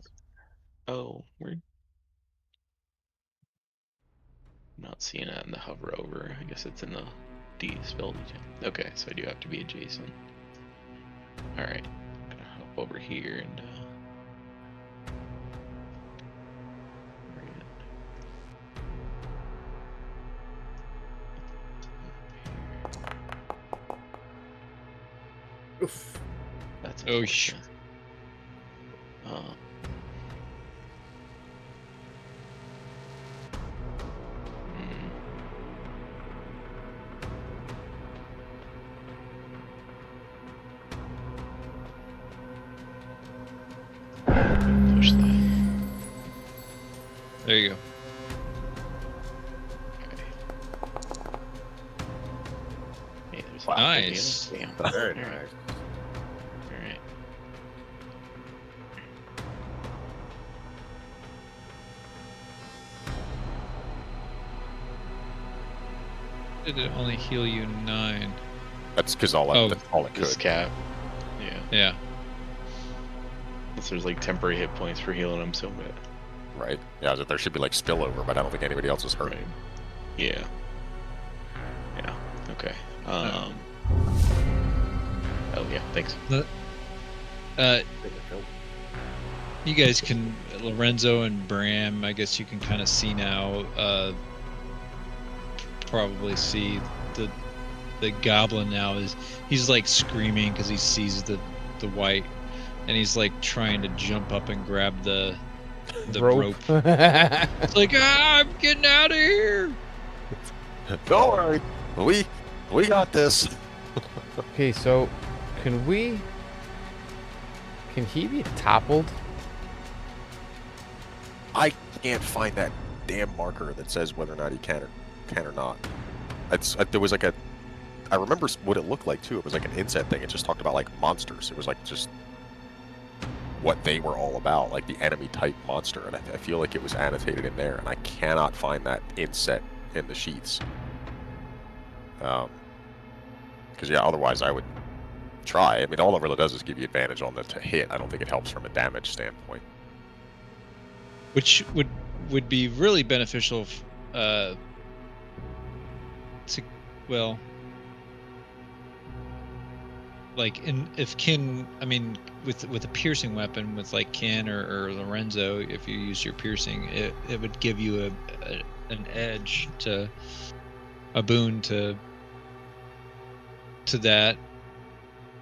Oh, weird. Not seeing it in the hover over. I guess it's in the D spell detail. Okay, so I do have to be adjacent. Alright. I'm gonna hop over here and Oof. that's Oh, unfortunate. Push that. There you go. Okay. Hey, there's Nice. Damn. Very Alright. nice. Alright. Did it only heal you 9? That's because that's all it This could. cap. Yeah. Yeah. Unless there's like temporary hit points for healing him so bad. Right? Yeah, there should be like spillover, but I don't think anybody else is hurt. Right. Yeah. Yeah. Okay. Oh yeah. Thanks. You guys can, Lorenzo and Bram, I guess you can kind of see now, probably see the goblin now he's like screaming because he sees the white, and he's like trying to jump up and grab the rope. It's like, I'm getting out of here. Don't worry, we got this. Okay, so can he be toppled? I can't find that damn marker that says whether or not he can or not. There was like I remember what it looked like too. It was like an inset thing. It just talked about like monsters. It was like just what they were all about, like the enemy type monster, and I feel like it was annotated in there, and I cannot find that inset in the sheets. Because yeah, otherwise I would try. I mean, all it really does is give you advantage on the to hit. I don't think it helps from a damage standpoint. Which would be really beneficial if Ken, I mean, with a piercing weapon, with like Ken or Lorenzo, if you use your piercing, it would give you an edge, to a boon to that,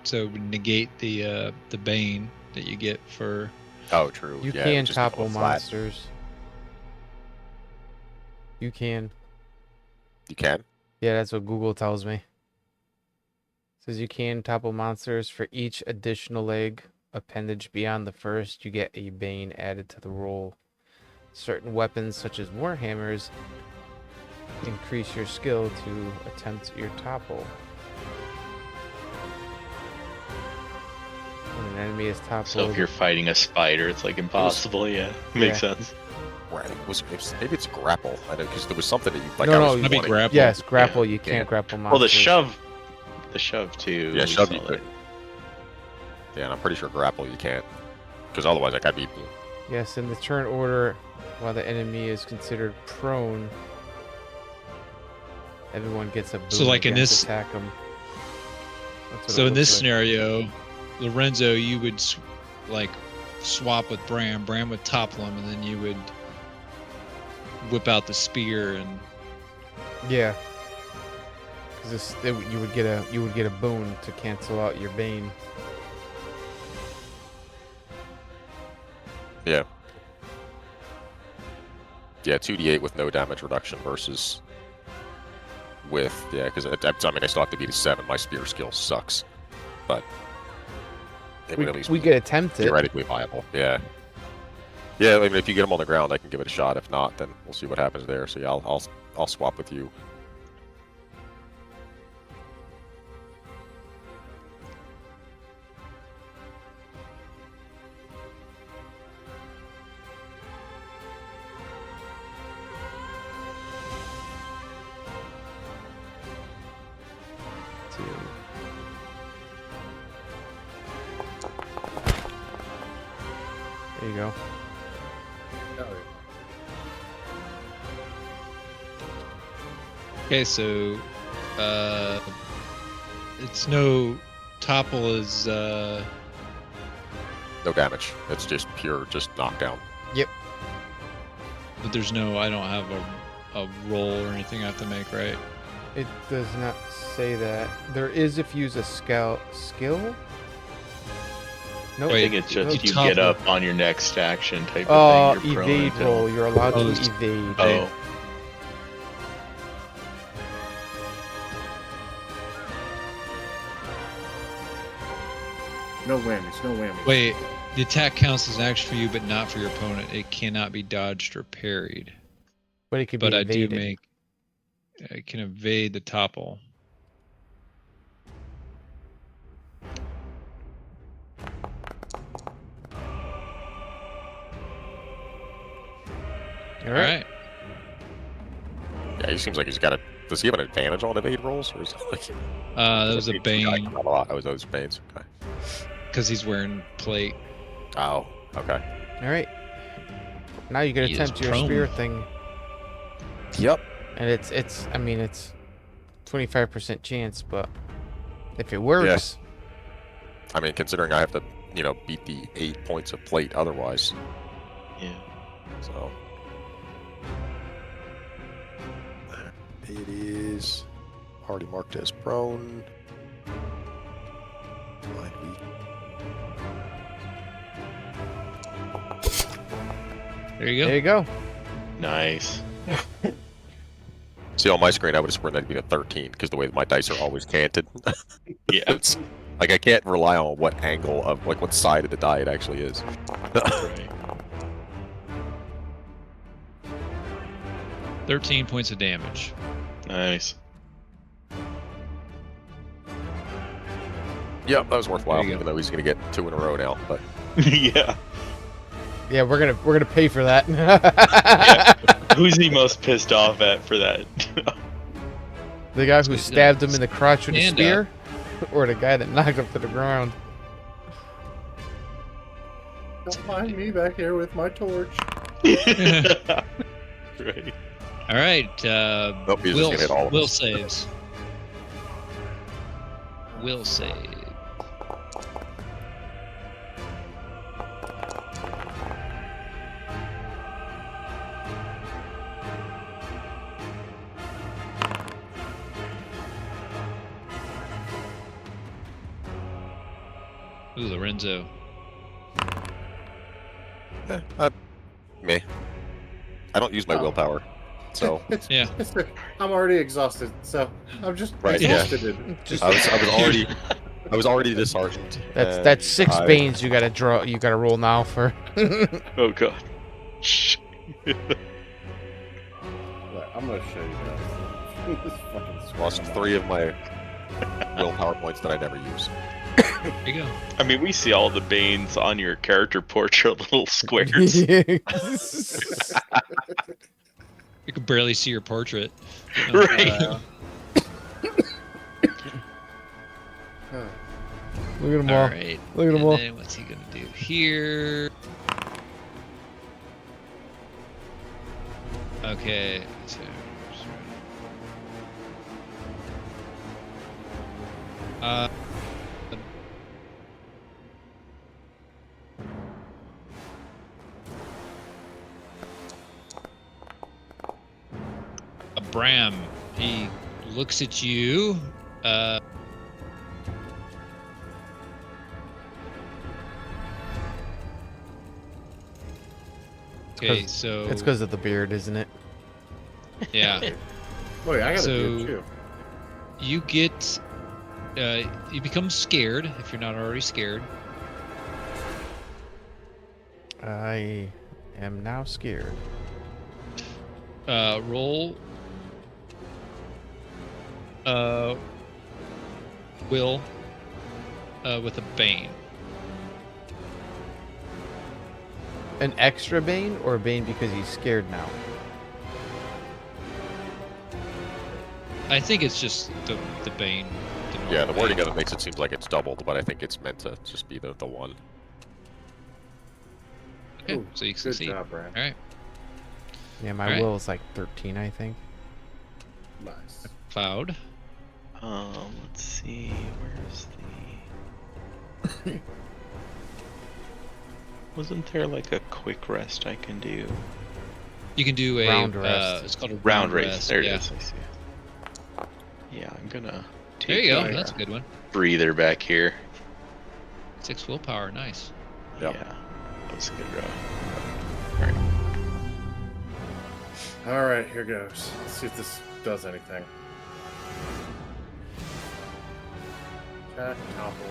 so it would negate the bane that you get for. Oh, true. You yeah, can just become a topple flat. monsters. You can. You can? Yeah, that's what Google tells me. Says you can topple monsters for each additional leg appendage beyond the first, you get a Bane added to the roll. Certain weapons, such as warhammers, increase your skill to attempt your topple. When an enemy is toppled, So if you're fighting a spider, it's like impossible. Yeah, makes sense. Right. Maybe it's grapple. I know because there was something that you like. No, I was no, That'd be wanting- grapple. yes, grapple. You Yeah. can't grapple monsters. Well, the shove too. Yeah, we shove saw you it. could. Yeah, and I'm pretty sure grapple you can't, because otherwise like I'd be. Yes, in the turn order, while the enemy is considered prone, everyone gets a boon So, like in against this- attack 'em. That's what So it in this looks like. scenario, Lorenzo, you would like swap with Bram. Bram would topple him, and then you would whip out the spear and. Yeah. Because you would get a boon to cancel out your Bane. Yeah. Yeah, 2d8 with no damage reduction versus with because I mean I still have to beat a 7. My spear skill sucks, but it would at least We be could attempt it. theoretically viable. Yeah. Yeah, I mean if you get them on the ground, I can give it a shot. If not, then we'll see what happens there. So yeah, I'll swap with you. There you go. Okay, so it's no topple is No damage. It's just pure knockdown. but there's no I don't have a roll or anything I have to make, right? It does not say that. There is if you use a skill. Nope. I think it's just no you topple. get up on your next action type of thing. You're prone Evade until- roll. You're allowed Oh, to it's- evade. Oh, No whammies, no whammies. Wait, the attack counts as an action for you, but not for your opponent. It cannot be dodged or parried. But it could But be I evaded. do make. I can evade the topple. All All right. right. Yeah, he seems like he's got a. Does he have an advantage on evade rolls, or is it like? That was a Bane Not a lot. Those Banes. Okay. because he's wearing plate. Oh, okay. All right. Now you can He is attempt your prone. spear thing, Yep. and it's 25% chance, but if it works, I mean, considering I have to, beat the 8 points of plate otherwise, yeah. so. It is already marked as prone. Mind weak. There you go. there you go. Nice. See, on my screen, I would have sworn that'd be a 13 because the way that my dice are always canted. Yeah. It's like I can't rely on what angle of what side of the die it actually is. Right. 13 points of damage. Nice. Yep, that was worthwhile, There you go. even though he's gonna get 2 in a row now. But Yeah. Yeah, we're gonna pay for that. Who's he most pissed off at for that? The guy who So, stabbed him in the crotch with a stand spear, or the guy that knocked him to the ground. Don't find me back here with my torch. Right. All right. Nope, he's just Will, gonna hit all of Will us. saves. Will save. Ooh, Lorenzo. Me. I don't use my Oh. willpower, so Yeah. I'm already exhausted, so I'm just Right, yeah. exhausted. Just I was already I was already disheartened. That's 6 I- Banes you gotta draw. You gotta roll now for. Oh god. Look, I'm gonna show you guys. This fucking Lost screen. 3 of my willpower points that I never use. There you go. I mean, we see all the Banes on your character portrait, little squares. You can barely see your portrait. Right. Look at them All all. right. Look at 'em and all. Then what's he gonna do here? Okay. So, Bram, he looks at you. Okay, so It's because of the beard, isn't it? yeah, Wait, I gotta So- do it too. you get you become scared if you're not already scared. I am now scared. Roll. Will. With a Bane. An extra Bane or a Bane because he's scared now? I think it's just the Bane. Yeah, the normal wording Bane. of it makes it seem like it's doubled, but I think it's meant to just be the one. Okay, Ooh, so you Good succeed. job, Brad. All right, Yeah, my Alright. will is like 13, I think. Nice. Cloud. Let's see. Where's the? Wasn't there like a quick rest I can do? You can do a Round rest. It's called a Round race. rest. There it yeah. is. I see. Yeah, I'm gonna take There you go. my That's a good one. breather back here. 6 willpower. Nice. Yep. Yeah, that was a good row. All right, here goes. Let's see if this does anything. Jack, topple,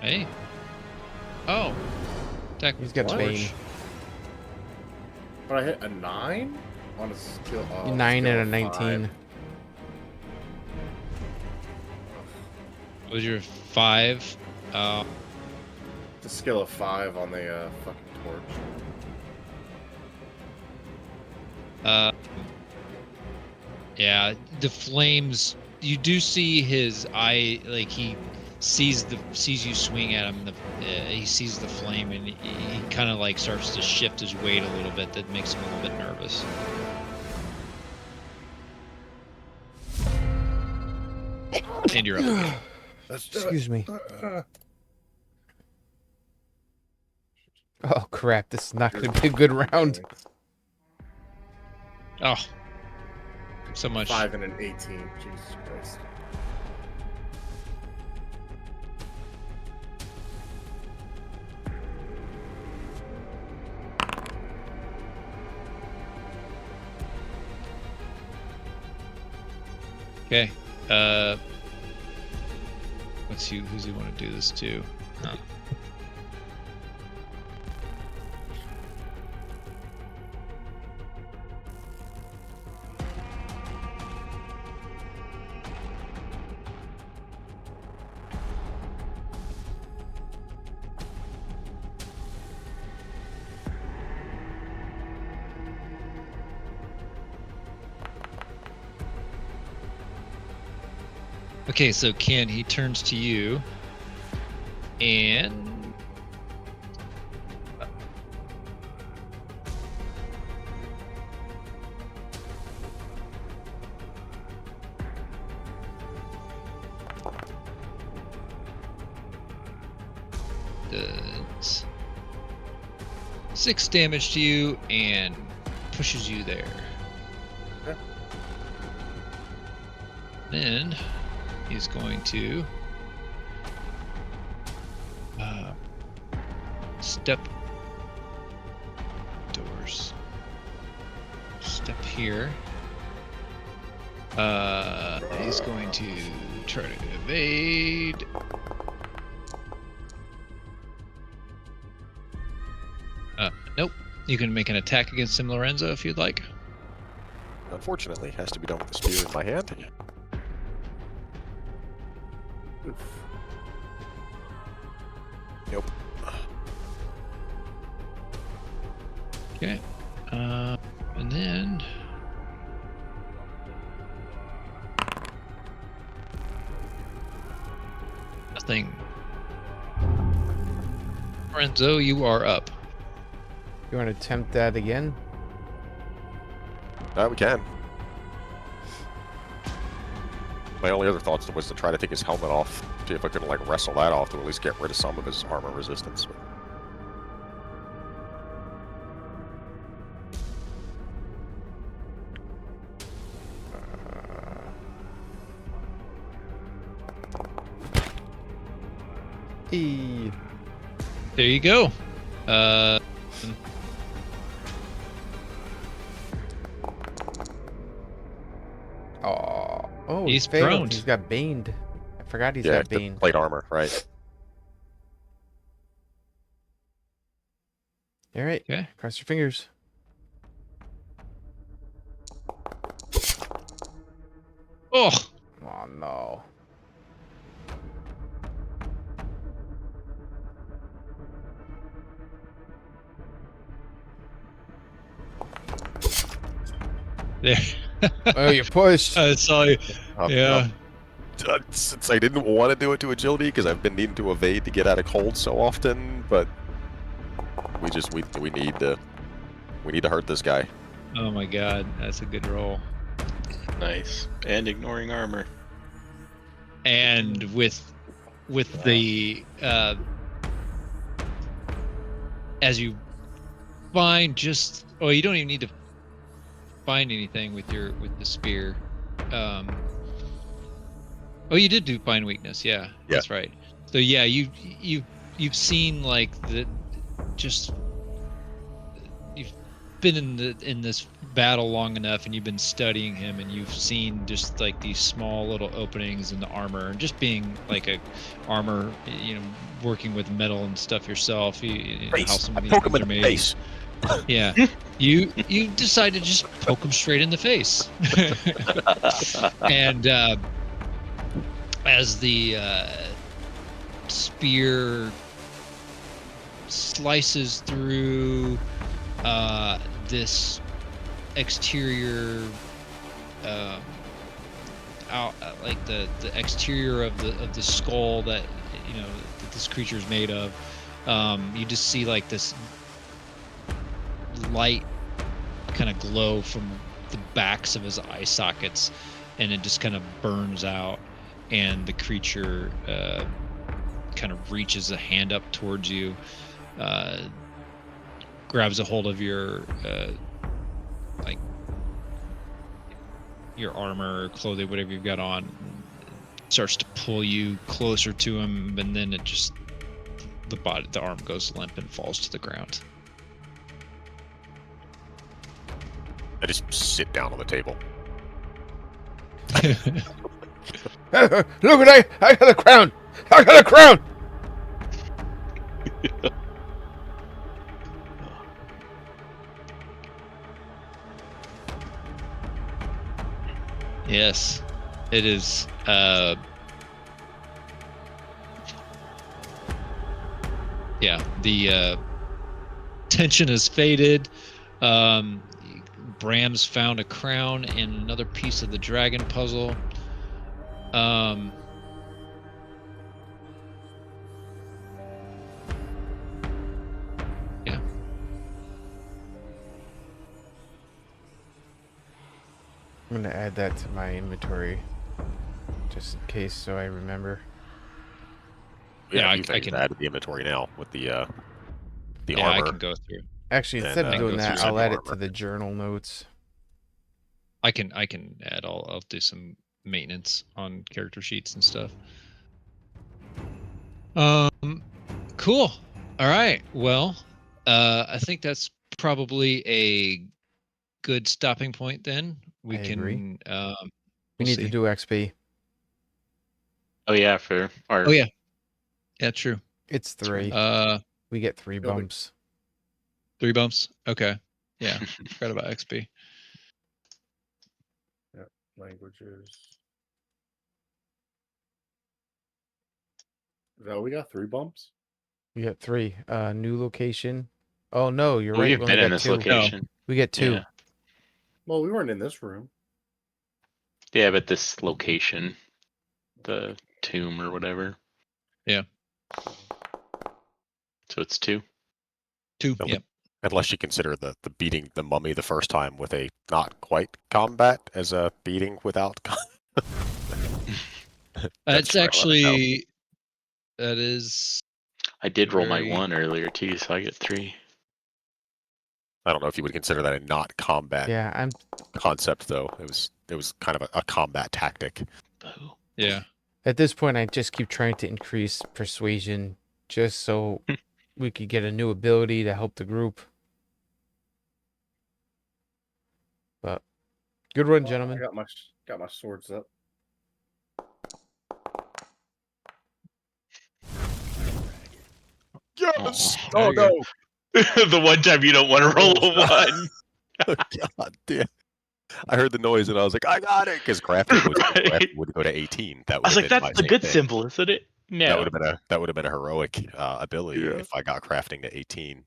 Hey. Oh. Attack He's got What? Bane. But I hit a 9 on a skill. 9 skill and a of 19. 5. was your 5. The skill of 5 on the fucking torch. Yeah, the flames. You do see his eye, like he sees you swing at him. He sees the flame, and he kind of like starts to shift his weight a little bit. That makes him a little bit nervous. And you're up again. Let's do Excuse me. it. Oh crap! This is not going to be a good round. Oh, so much. 5 and an 18. Jesus Christ. Okay. Let's see. Who's he want to do this to? Okay, so Ken, he turns to you, and does 6 damage to you and pushes you there. Okay. Then he's going to step here. He's going to try to evade. Nope. You can make an attack against him, Lorenzo, if you'd like. Unfortunately, has to be done with the spear in my hand. Oof. Nope. Okay. And then nothing. Lorenzo, you are up. You want to attempt that again? We can. My only other thoughts was to try to take his helmet off, see if I could like wrestle that off to at least get rid of some of his armor resistance. E. There you go. Oh, He's failed. prone. He's got baned. I forgot he's Yeah, got the bane. plate armor, right? All right. Okay. Cross your fingers. Oh, Oh no. there. Oh, you pushed. I saw you. Yeah. Since I didn't want to do it to agility because I've been needing to evade to get out of cold so often, but we need to hurt this guy. Oh my God, that's a good roll. Nice. And ignoring armor. And with the as you find just you don't even need to find anything with the spear. You did do find weakness, yeah. That's right. So yeah, you've seen like you've been in this battle long enough, and you've been studying him, and you've seen just like these small little openings in the armor, and just being like a armor, working with metal and stuff yourself. You know how some of these Poke him things in are the made. face. Yeah, you decide to just poke him straight in the face, and as the spear slices through this exterior, like the exterior of the skull that that this creature is made of, you just see like this light kind of glow from the backs of his eye sockets, and it just kind of burns out, and the creature kind of reaches a hand up towards you, grabs a hold of your your armor or clothing, whatever you've got on, starts to pull you closer to him, and then it just the arm goes limp and falls to the ground. I just sit down on the table. Look what I got a crown! I got a crown! Yes, it is. Yeah, the tension has faded. Bram's found a crown and another piece of the dragon puzzle. Yeah. I'm gonna add that to my inventory, just in case, so I remember. Yeah, I can add to the inventory now with the armor. I can go through. Actually, instead And, of doing go that, through I'll some add it to armor. the journal notes. I can add. I'll do some maintenance on character sheets and stuff. Cool. All right. Well, I think that's probably a good stopping point then. We I can agree. We We'll need see. to do XP. Oh yeah, for our Oh yeah, yeah, true. It's right. 3. We get 3 Building. bumps. 3 bumps. Okay. Yeah. Forgot about XP. Languages. No, we got 3 bumps. We got 3. New location. Oh no, you're Well, right. we've We only been in got this 2. location. We get 2. Yeah. Well, we weren't in this room. Yeah, but this location, the tomb or whatever. Yeah. So it's 2. 2. No. Yep. Unless you consider the beating the mummy the first time with a not quite combat as a beating without. That's right. actually that is. I did roll my Very- 1 earlier too, so I get 3. I don't know if you would consider that a not combat Yeah, I'm concept though. It was kind of a combat tactic. Oh. Yeah. at this point I just keep trying to increase persuasion just so we could get a new ability to help the group. But good run, I gentlemen. got my swords up. Yes. There Oh you go. no. The one time you don't want to roll a 1. God damn. I heard the noise and I was like, I got it, because crafting Right. would go to 18. That I would was have like, been my that's the same good thing. symbol, isn't it? No. That would have been a heroic ability Yeah. if I got crafting to 18.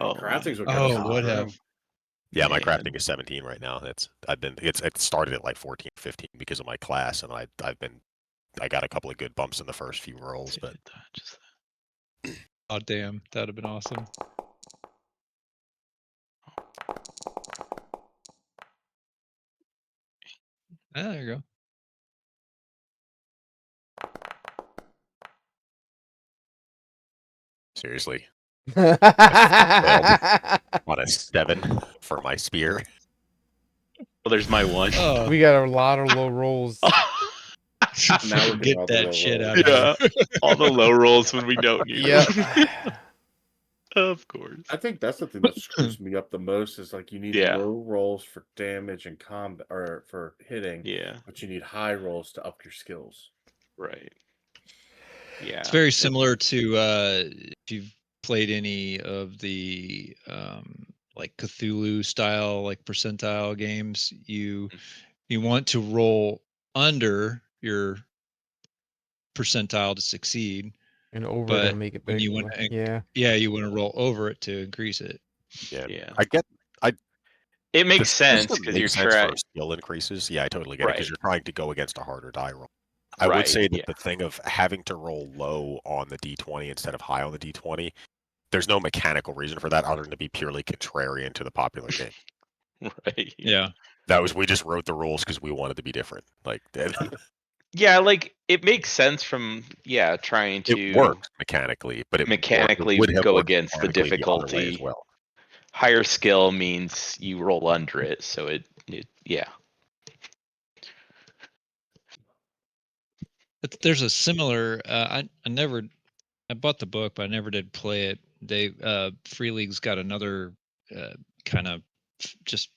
Oh, Crafting's what Oh, got us would in the have. room. Yeah, my Man. crafting is 17 right now. It started at like 14, 15 because of my class, and I got a couple of good bumps in the first few rolls, but Just- Oh damn, that would have been awesome. Ah, there you go. seriously, we on a 7 for my spear. Well, there's my 1. Oh, got a lot of low rolls. Now we're getting all get the that low shit rolls. out of here. Yeah. All the low rolls when we don't need Yep. them. Of course. I think that's the thing that screws me up the most is like you need Yeah. low rolls for damage and combat or for hitting, Yeah. but you need high rolls to up your skills. Right. Yeah. It's very similar to if you've played any of the like Cthulhu style like percentile games. You want to roll under your percentile to succeed, And over but to make it when bigger. you want to, Yeah. you want to roll over it to increase it. Yeah, Yeah. I get It the makes sense system because you're makes sense trying. for skill increases. Yeah, I totally get it because Right. you're trying to go against a harder die roll. I would Right, say that yeah. the thing of having to roll low on the D20 instead of high on the D20, there's no mechanical reason for that other than to be purely contrarian to the popular game. Right. Yeah. We just wrote the rules because we wanted to be different. Like Yeah, like it makes sense from trying to it works mechanically, but it mechanically would have go worked against the mechanically other way difficulty. as well. Higher skill means you roll under it, so it yeah. There's a similar. I bought the book, but I never did play it. They Free League's got another kind of just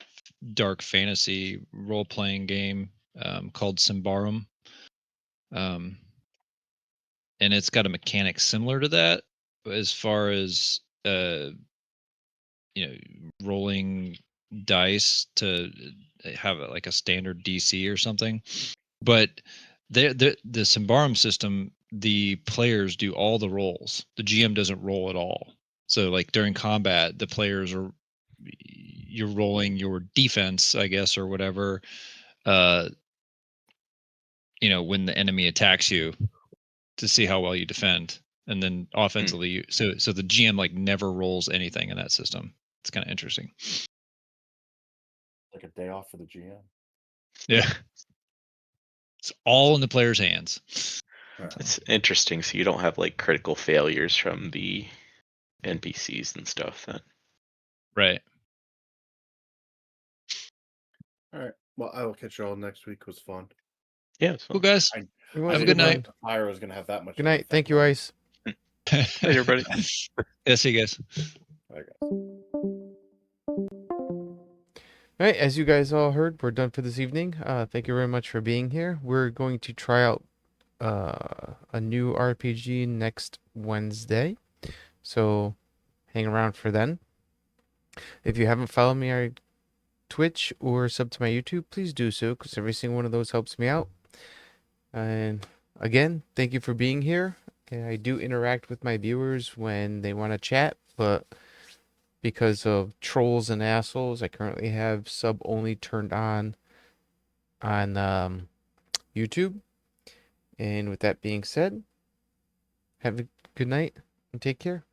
dark fantasy role playing game called Symbaroum, and it's got a mechanic similar to that as far as rolling dice to have like a standard DC or something, but the Symbaroum system, the players do all the rolls. The GM doesn't roll at all. So like during combat, the players you're rolling your defense, I guess, or whatever. When the enemy attacks you, to see how well you defend, and then offensively, so the GM like never rolls anything in that system. It's kind of interesting. Like a day off for the GM. Yeah. It's all in the player's hands. It's interesting. So you don't have like critical failures from the NPCs and stuff then. Right. All right. Well, I will catch you all next week. It was fun. Yeah. It's Cool, fun. guys. Have a good night. Fire was going to have that much. Good night. Thank you, Ice. Hey, everybody. Yeah, see you guys. Okay. All right, as you guys all heard, we're done for this evening. Thank you very much for being here. We're going to try out a new RPG next Wednesday, so hang around for then. If you haven't followed me on Twitch or sub to my YouTube, please do so, because every single one of those helps me out. And again, thank you for being here. Okay, I do interact with my viewers when they want to chat, but because of trolls and assholes, I currently have sub only turned on YouTube. And with that being said, have a good night and take care.